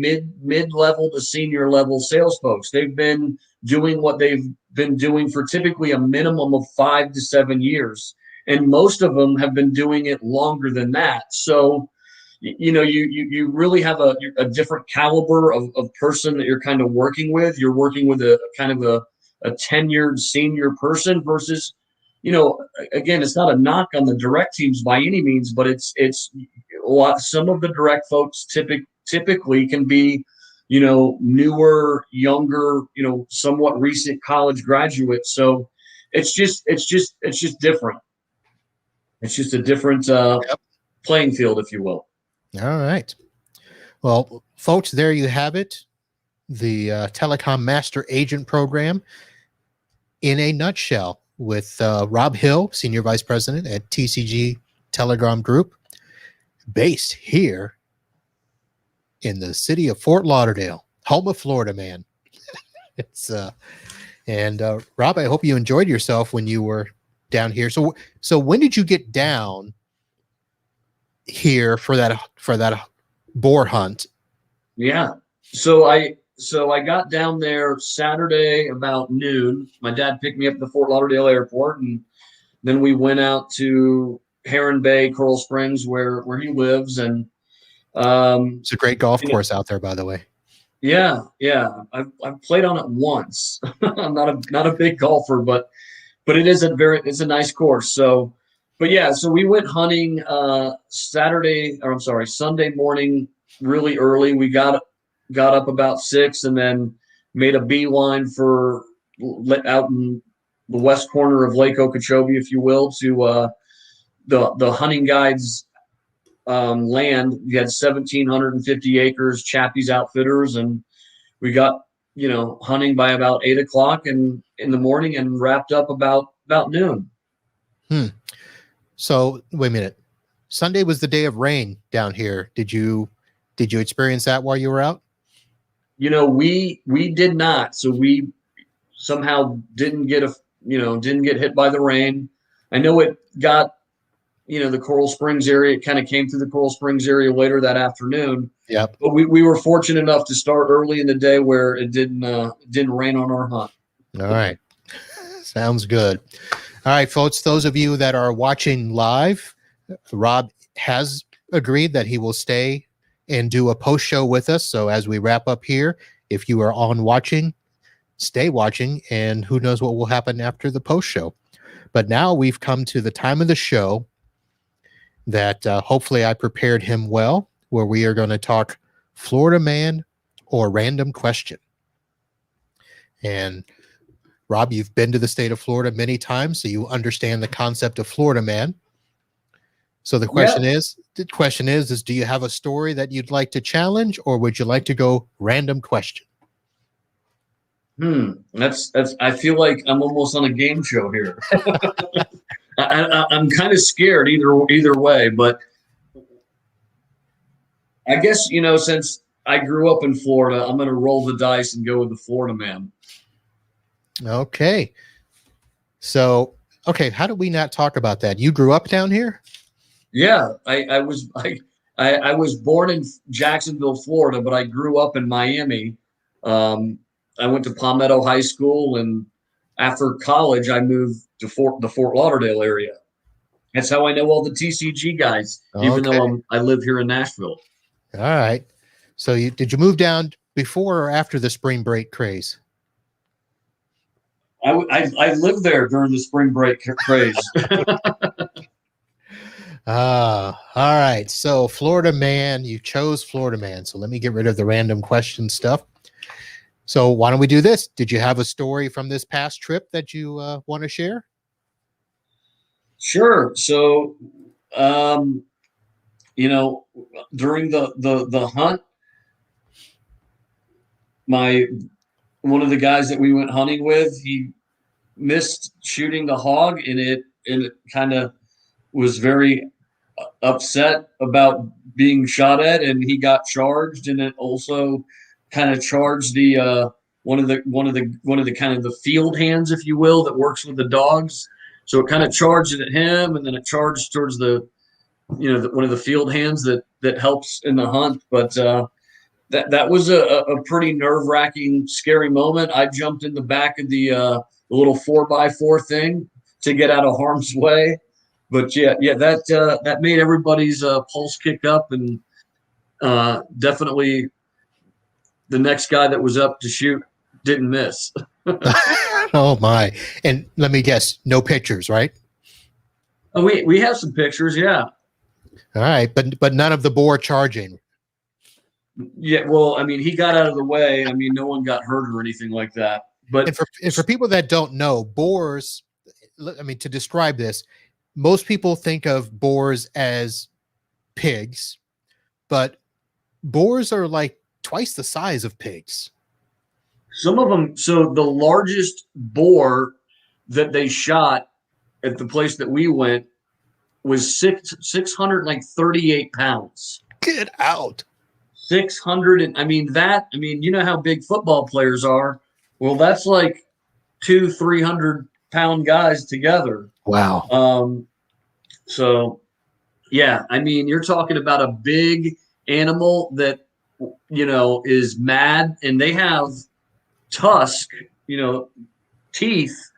mid-level to senior level sales folks. They've been doing what they've been doing for typically a minimum of 5 to 7 years. And most of them have been doing it longer than that. So, you really have a different caliber of person that you're kind of working with. You're working with a kind of a tenured senior person versus, again, it's not a knock on the direct teams by any means, but it's a lot. Some of the direct folks typically can be, newer, younger, somewhat recent college graduates. So it's just different. It's just a different playing field, if you will. All right. Well, folks, there you have it. The Telecom Master Agent Program in a nutshell, with Rob Hill, Senior Vice President at TCG Telecom Group, based here in the city of Fort Lauderdale, home of Florida Man. It's Rob, I hope you enjoyed yourself when you were down here. So when did you get down here for that boar hunt? Yeah. So I got down there Saturday about noon. My dad picked me up at the Fort Lauderdale airport, and then we went out to Heron Bay, Coral Springs, where he lives, and It's a great golf you know, course out there, by the way. yeah. I've played on it once. I'm not a big golfer, but it's a nice course. So, but yeah, so we went hunting Sunday morning really early. We got up about 6 and then made a beeline for out in the west corner of Lake Okeechobee, if you will, to the hunting guides land. We had 1,750 acres, Chappie's Outfitters, and we got hunting by about 8 o'clock in the morning and wrapped up about noon. So wait a minute. Sunday was the day of rain down here. Did you experience that while you were out? We did not. So we somehow didn't get hit by the rain. I know it got the Coral Springs area. It kind of came through the Coral Springs area later that afternoon. Yep. But we were fortunate enough to start early in the day where it didn't rain on our hunt. All right. Sounds good. All right, folks, those of you that are watching live, Rob has agreed that he will stay and do a post show with us. So as we wrap up here, if you are on watching, stay watching, and who knows what will happen after the post show. But now we've come to the time of the show that hopefully I prepared him well, where we are going to talk Florida man or random question. And Rob, you've been to the state of Florida many times, so you understand the concept of Florida man. So the question is, do you have a story that you'd like to challenge, or would you like to go random question? That's. I feel like I'm almost on a game show here. I'm kind of scared either way, but I guess since I grew up in Florida, I'm going to roll the dice and go with the Florida man. Okay. So, how did we not talk about that? You grew up down here? Yeah, I was born in Jacksonville, Florida, but I grew up in Miami. I went to Palmetto High School, and after college, I moved to the Fort Lauderdale area. That's how I know all the TCG guys, even though I live here in Nashville. All right. So did you move down before or after the spring break craze? I lived there during the spring break craze. All right. So Florida man, you chose Florida man. So let me get rid of the random question stuff. So why don't we do this? Did you have a story from this past trip that you want to share? Sure. So, during the hunt, one of the guys that we went hunting with, he missed shooting the hog, and it kind of was very upset about being shot at, and he got charged, and it also kind of charged the one of the kind of the field hands, if you will, that works with the dogs. So it kind of charged it at him, and then it charged towards the one of the field hands that helps in the hunt. But that was a pretty nerve-wracking, scary moment. I jumped in the back of the little 4x4 thing to get out of harm's way. But that made everybody's pulse kick up, and definitely the next guy that was up to shoot didn't miss. Oh my! And let me guess, no pictures, right? Oh, we have some pictures, yeah. All right, but none of the boar charging. Yeah, well, I mean, he got out of the way. I mean, no one got hurt or anything like that. But and for people that don't know, boars, I mean, to describe this, most people think of boars as pigs, but boars are like twice the size of pigs. Some of them. So the largest boar that they shot at the place that we went was 638 pounds. Get out. 600. And you know how big football players are. Well, that's like 200-300 pound guys together. Wow. So Yeah, I mean, you're talking about a big animal that is mad, and they have tusk, teeth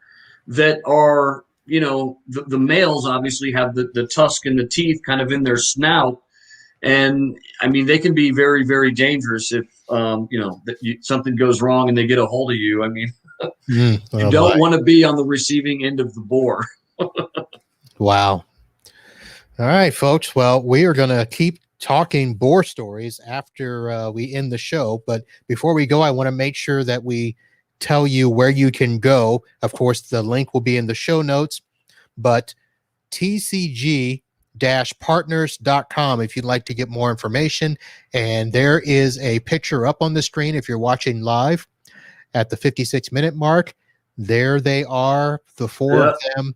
that are, the males obviously have the tusk and the teeth kind of in their snout. And I mean, they can be very, very dangerous if, something goes wrong and they get a hold of you. I mean, you Oh my. don't want to be on the receiving end of the boar. Wow. All right, folks. Well, we are going to keep talking boar stories after we end the show. But before we go, I want to make sure that we tell you where you can go. Of course, the link will be in the show notes, but tcg-partners.com if you'd like to get more information. And there is a picture up on the screen if you're watching live at the 56-minute mark. There they are, the four of them.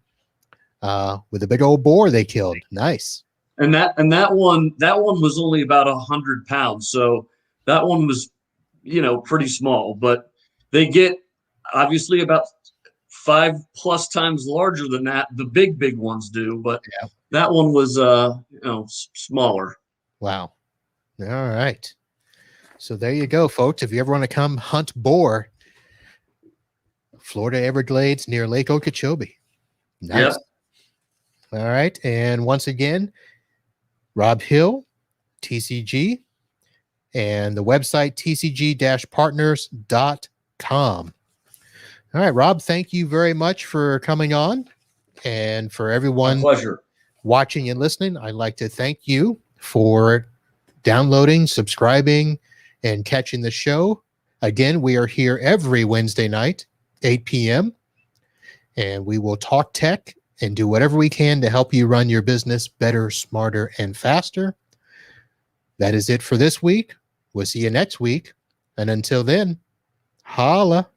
With a big old boar they killed. Nice. And that one was only about 100 pounds. So that one was, pretty small, but they get obviously about 5+ times larger than that. The big ones do, but Yeah. that one was, smaller. Wow. All right. So there you go, folks. If you ever want to come hunt boar, Florida Everglades near Lake Okeechobee. Nice. Yep. All right. And once again, Rob Hill, TCG, and the website tcg-partners.com. All right, Rob, thank you very much for coming on. And for My everyone pleasure. watching and listening, I'd like to thank you for downloading, subscribing, and catching the show. Again, we are here every Wednesday night, 8 p.m., and we will talk tech and do whatever we can to help you run your business better, smarter, and faster. That is it for this week. We'll see you next week. And until then, holla.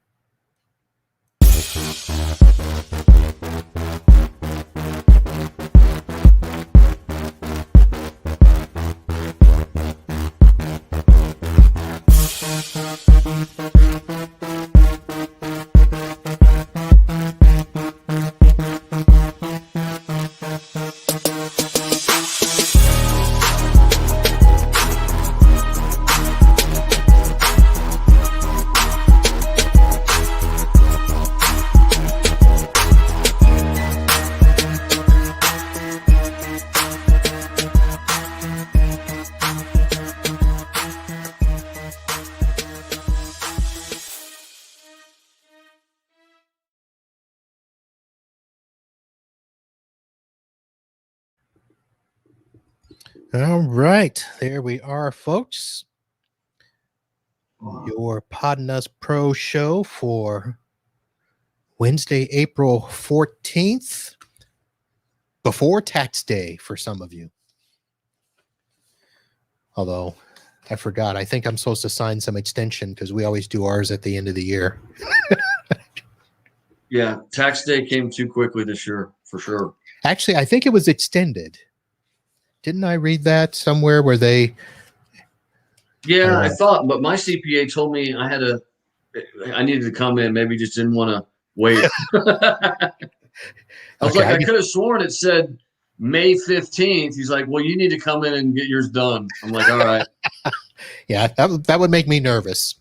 All right, there we are, folks. Your Podnutz Pro show for Wednesday, April 14th, before tax day for some of you. Although I forgot, I think I'm supposed to sign some extension because we always do ours at the end of the year. Yeah, tax day came too quickly this year, for sure. Actually, I think it was extended. Didn't I read that somewhere where they? Yeah, I thought, but my CPA told me I needed to come in. Maybe just didn't want to wait. I was Okay, like, I could have sworn it said May 15th. He's like, well, you need to come in and get yours done. I'm like, all right. yeah, that would make me nervous.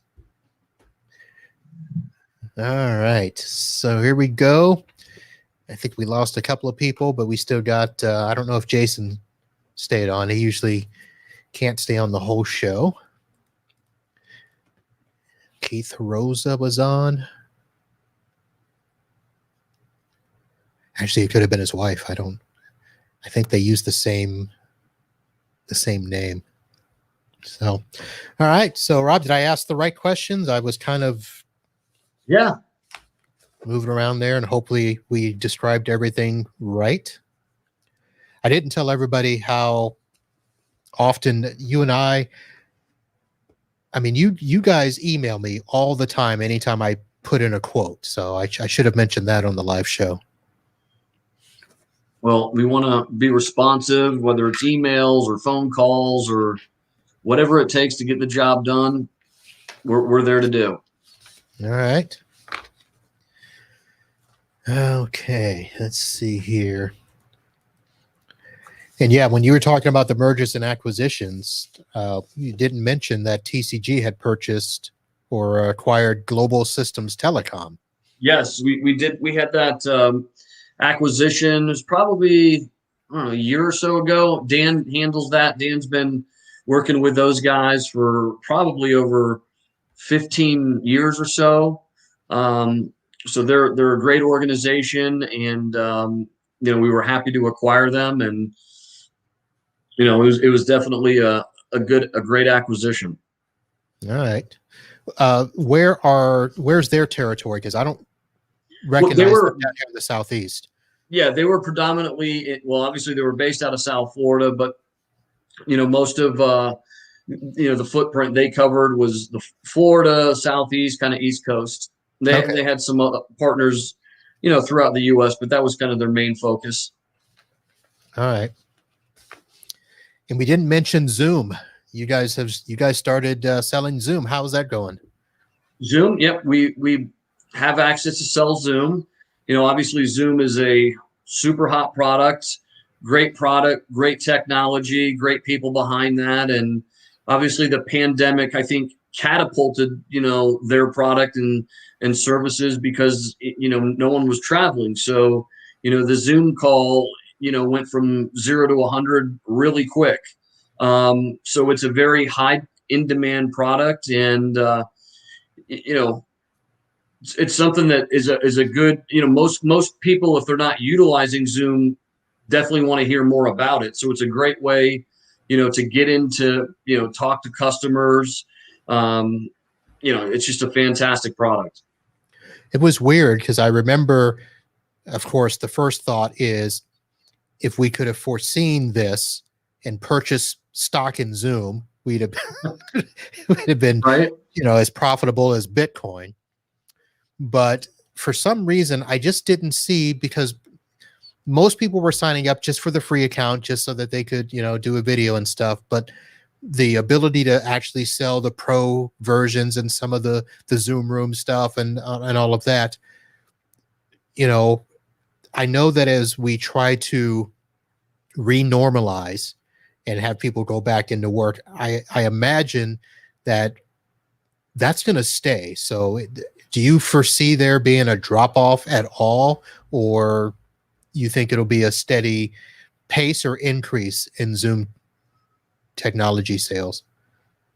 All right, so here we go. I think we lost a couple of people, but we still got, I don't know if Jason stayed on. He usually can't stay on the whole show. Keith Rosa was on. Actually, it could have been his wife. I think they used the same name. So, all right. So, Rob, did I ask the right questions? I was kind of moving around there, and hopefully we described everything right. I didn't tell everybody how often you and I mean, you guys email me all the time anytime I put in a quote. So I should have mentioned that on the live show. Well, we want to be responsive, whether it's emails or phone calls or whatever it takes to get the job done. We're there to do. All right. Okay, let's see here. And yeah, when you were talking about the mergers and acquisitions, you didn't mention that TCG had purchased or acquired Global Systems Telecom. Yes, we did. We had that acquisition. It was probably, I don't know, a year or so ago. Dan handles that. Dan's been working with those guys for probably over 15 years or so. So they're a great organization, and we were happy to acquire them, and it was definitely a great acquisition. All right. Where's their territory? Because I don't Well, they recognize were them down here in the Southeast. Yeah, they were predominantly, well, obviously they were based out of South Florida, but most of the footprint they covered was the Florida, Southeast, kind of East Coast. They had some partners, throughout the U.S., but that was kind of their main focus. All right. And we didn't mention Zoom. You guys started selling Zoom. How's that going? Zoom, yep, we have access to sell Zoom. Obviously Zoom is a super hot product, great technology, great people behind that, and obviously the pandemic, I think, catapulted their product and services because no one was traveling. So the Zoom call went from 0 to 100 really quick. So it's a very high in demand product, and it's something that is a good, most people, if they're not utilizing Zoom, definitely want to hear more about it. So it's a great way, to get into, talk to customers. It's just a fantastic product. It was weird because I remember, of course, the first thought is if we could have foreseen this and purchased stock in Zoom, we'd have been, right, as profitable as Bitcoin. But for some reason, I just didn't see, because most people were signing up just for the free account, just so that they could, do a video and stuff. But the ability to actually sell the pro versions and some of the Zoom room stuff and all of that, I know that as we try to renormalize and have people go back into work, I imagine that that's going to stay. So do you foresee there being a drop off at all, or you think it'll be a steady pace or increase in Zoom technology sales?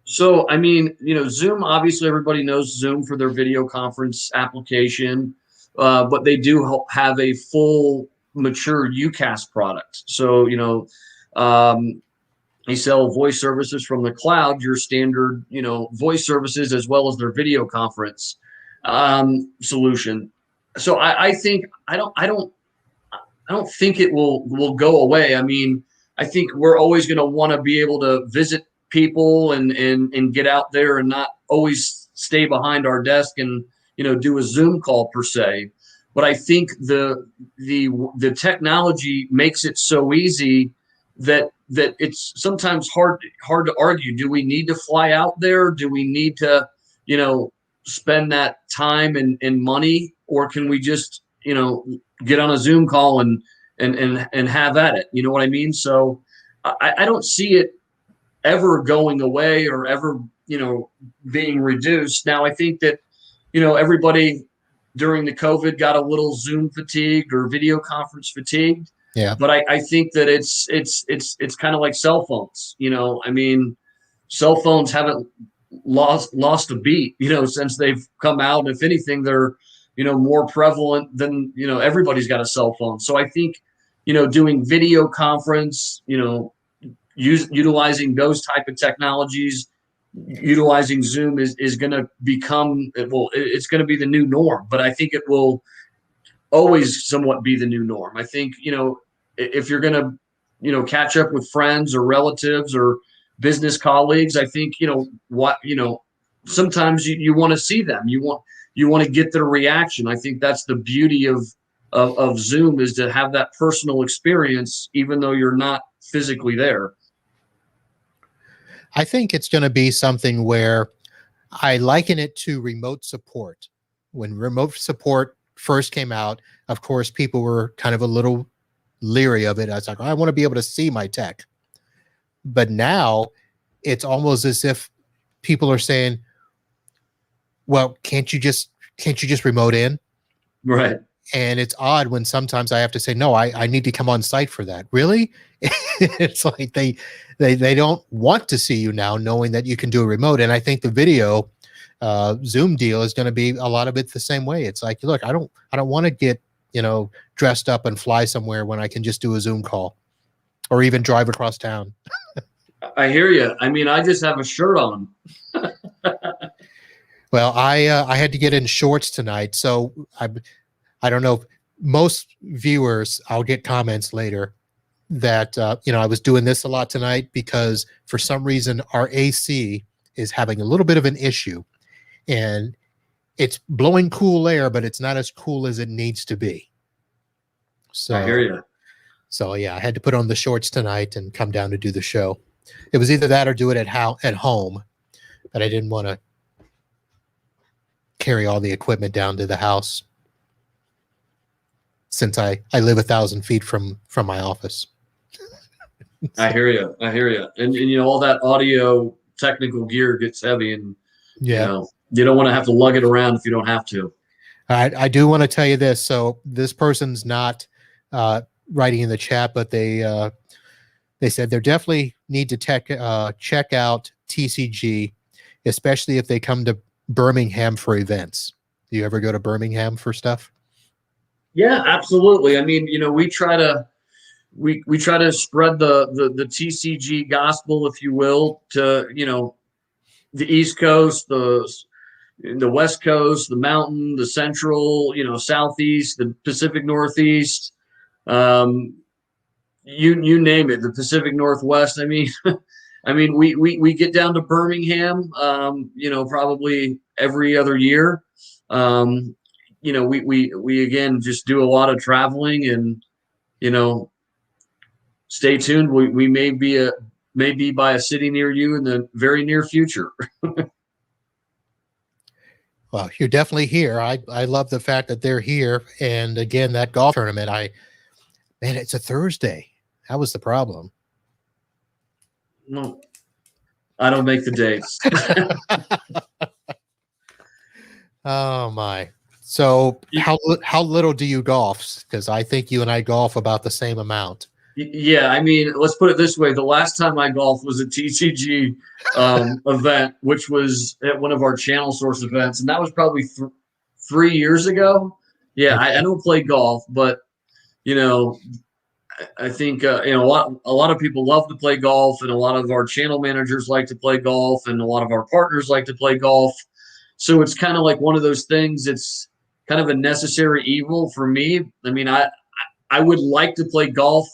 So, I mean, Zoom, obviously everybody knows Zoom for their video conference application, but they do have a full mature UCaaS product. So, they sell voice services from the cloud, your standard, voice services, as well as their video conference solution. So I think I don't think it will go away. I mean, I think we're always going to want to be able to visit people and get out there and not always stay behind our desk and do a Zoom call per se. But I think the technology makes it so easy that it's sometimes hard to argue. Do we need to fly out there? Do we need to spend that time and money, or can we just get on a Zoom call and have at it? You know what I mean? So I don't see it ever going away or ever being reduced. Now I think that everybody during the COVID got a little Zoom fatigued or video conference fatigued. Yeah. But I think that it's kind of like cell phones. I mean, cell phones haven't lost a beat, since they've come out. And if anything, they're more prevalent than everybody's got a cell phone. So I think doing video conference, utilizing those type of technologies, utilizing Zoom is going to become, it's going to be the new norm. But I think it will always somewhat be the new norm. I think if you're going to catch up with friends or relatives or business colleagues, I think sometimes you want to see them. You want to get their reaction. I think that's the beauty of Zoom, is to have that personal experience even though you're not physically there. I think it's going to be something where I liken it to remote support. When remote support first came out, of course, people were kind of a little leery of it. I was like, I want to be able to see my tech. But now it's almost as if people are saying, well, can't you just remote in? Right. And it's odd when sometimes I have to say, no, I need to come on site for that. Really? It's like they don't want to see you now, knowing that you can do a remote. And I think the video Zoom deal is going to be a lot of it the same way. It's like, look, I don't want to get, dressed up and fly somewhere when I can just do a Zoom call or even drive across town. I hear you. I mean, I just have a shirt on. Well, I had to get in shorts tonight, so I don't know. Most viewers, I'll get comments later that I was doing this a lot tonight because for some reason our AC is having a little bit of an issue, and it's blowing cool air, but it's not as cool as it needs to be. So I hear you. So yeah, I had to put on the shorts tonight and come down to do the show. It was either that or do it at home, but I didn't want to carry all the equipment down to the house since I live 1,000 feet from my office. I hear you. And all that audio technical gear gets heavy, and Yeah. you don't want to have to lug it around if you don't have to. I do want to tell you this. So this person's not writing in the chat, but they said they definitely need to check out TCG, especially if they come to Birmingham for events. Do you ever go to Birmingham for stuff? Yeah, absolutely. I mean, we try to spread the TCG gospel, if you will, to the East Coast, the West Coast, the Mountain, the Central, Southeast, the Pacific Northeast, you name it, the Pacific Northwest. I mean, we get down to Birmingham, probably every other year. We again just do a lot of traveling, and stay tuned. We may be by a city near you in the very near future. Well, you're definitely here. I love the fact that they're here. And again, that golf tournament, man, it's a Thursday. That was the problem. No, I don't make the dates. Oh my. So how little do you golf? Because I think you and I golf about the same amount. Yeah, I mean, let's put it this way. The last time I golfed was a TCG event, which was at one of our channel source events, and that was probably 3 years ago. Yeah, okay. I don't play golf, but I think a lot of people love to play golf, and a lot of our channel managers like to play golf, and a lot of our partners like to play golf. So it's kind of like one of those things. It's kind of a necessary evil for me. I mean, I would like to play golf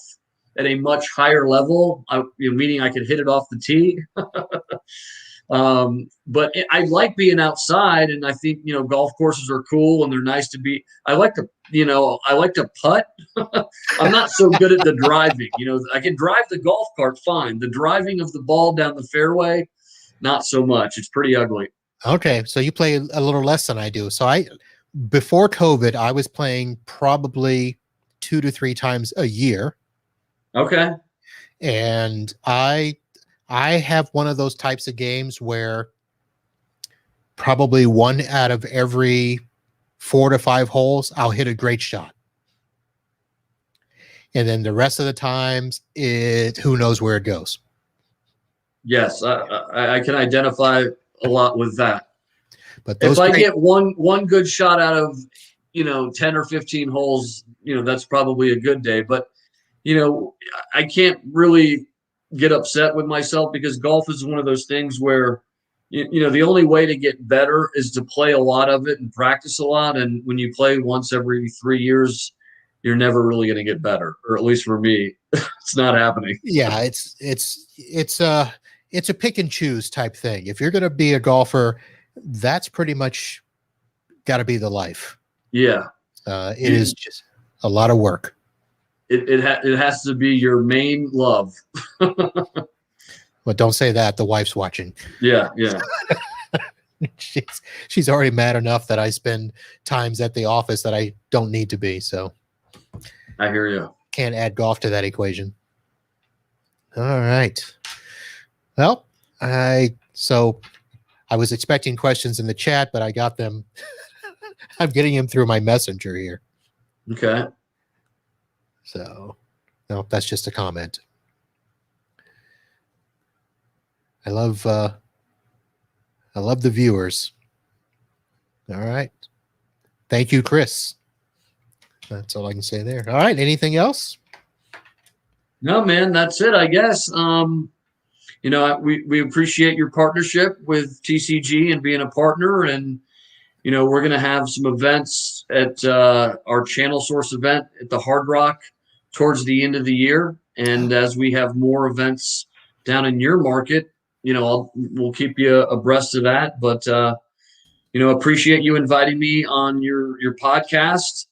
at a much higher level, meaning I could hit it off the tee. But I like being outside, and I think golf courses are cool and they're nice to be. I like to putt. I'm not so good at the driving. I can drive the golf cart fine. The driving of the ball down the fairway, not so much. It's pretty ugly. Okay, so you play a little less than I do. So before COVID, I was playing probably 2 to 3 times a year. Okay. And I have one of those types of games where probably 1 out of every 4 to 5 holes, I'll hit a great shot. And then the rest of the times, who knows where it goes. Yes, I can identify a lot with that. But if I get one good shot out of 10 or 15 holes, that's probably a good day. But I can't really get upset with myself, because golf is one of those things where, the only way to get better is to play a lot of it and practice a lot. And when you play once every 3 years, you're never really going to get better, or at least for me, it's not happening. Yeah, it's a pick and choose type thing. If you're going to be a golfer, that's pretty much got to be the life. Yeah, it is just a lot of work. It has to be your main love. But don't say that. The wife's watching. Yeah. she's already mad enough that I spend times at the office that I don't need to be. So I hear you. can't add golf to that equation. All right. Well, I was expecting questions in the chat, but I got them. I'm getting them through my messenger here. Okay. So, no, that's just a comment. I love the viewers. All right. Thank you, Chris. That's all I can say there. All right. Anything else? No, man, that's it, I guess. We appreciate your partnership with TCG and being a partner. And, we're going to have some events at our Channel Source event at the Hard Rock towards the end of the year. And as we have more events down in your market, we'll keep you abreast of that. But, appreciate you inviting me on your podcast.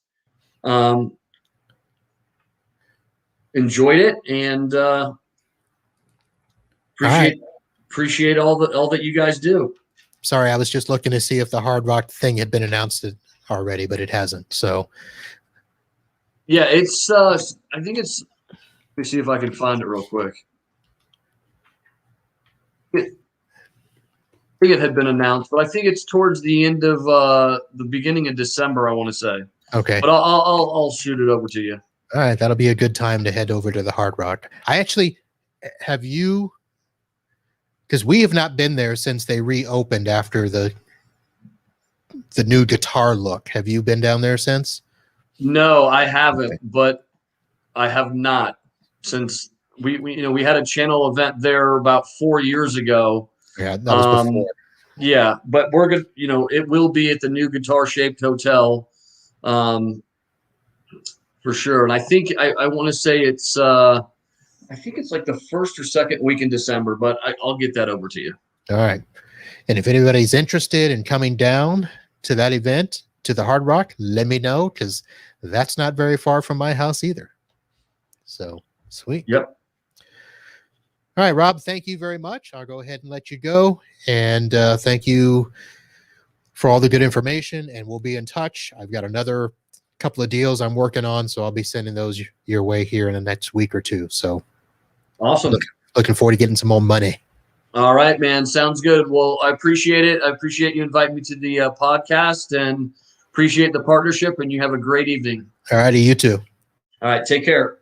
Enjoyed it and appreciate all that you guys do. Sorry, I was just looking to see if the Hard Rock thing had been announced already, but it hasn't. So, yeah, it's. I think it's. Let me see if I can find it real quick. I think it had been announced, but I think it's towards the end of the beginning of December. I want to say. Okay. But I'll shoot it over to you. All right, that'll be a good time to head over to the Hard Rock. Have you? Because we have not been there since they reopened after the new guitar look. Have you been down there since? No, I haven't, but I have not since we had a channel event there about 4 years ago. Yeah, that was before. Yeah, but we're good. It will be at the new Guitar Shaped Hotel, for sure. And I think I want to say it's. I think it's like the first or second week in December, but I'll get that over to you. All right. And if anybody's interested in coming down to that event, to the Hard Rock, let me know, because that's not very far from my house either. So, sweet. Yep. All right, Rob, thank you very much. I'll go ahead and let you go. And thank you for all the good information, and we'll be in touch. I've got another couple of deals I'm working on, so I'll be sending those your way here in the next week or two. So, awesome. Looking forward to getting some more money. All right, man. Sounds good. Well, I appreciate it. I appreciate you inviting me to the podcast and appreciate the partnership, and you have a great evening. All righty, you too. All right. Take care.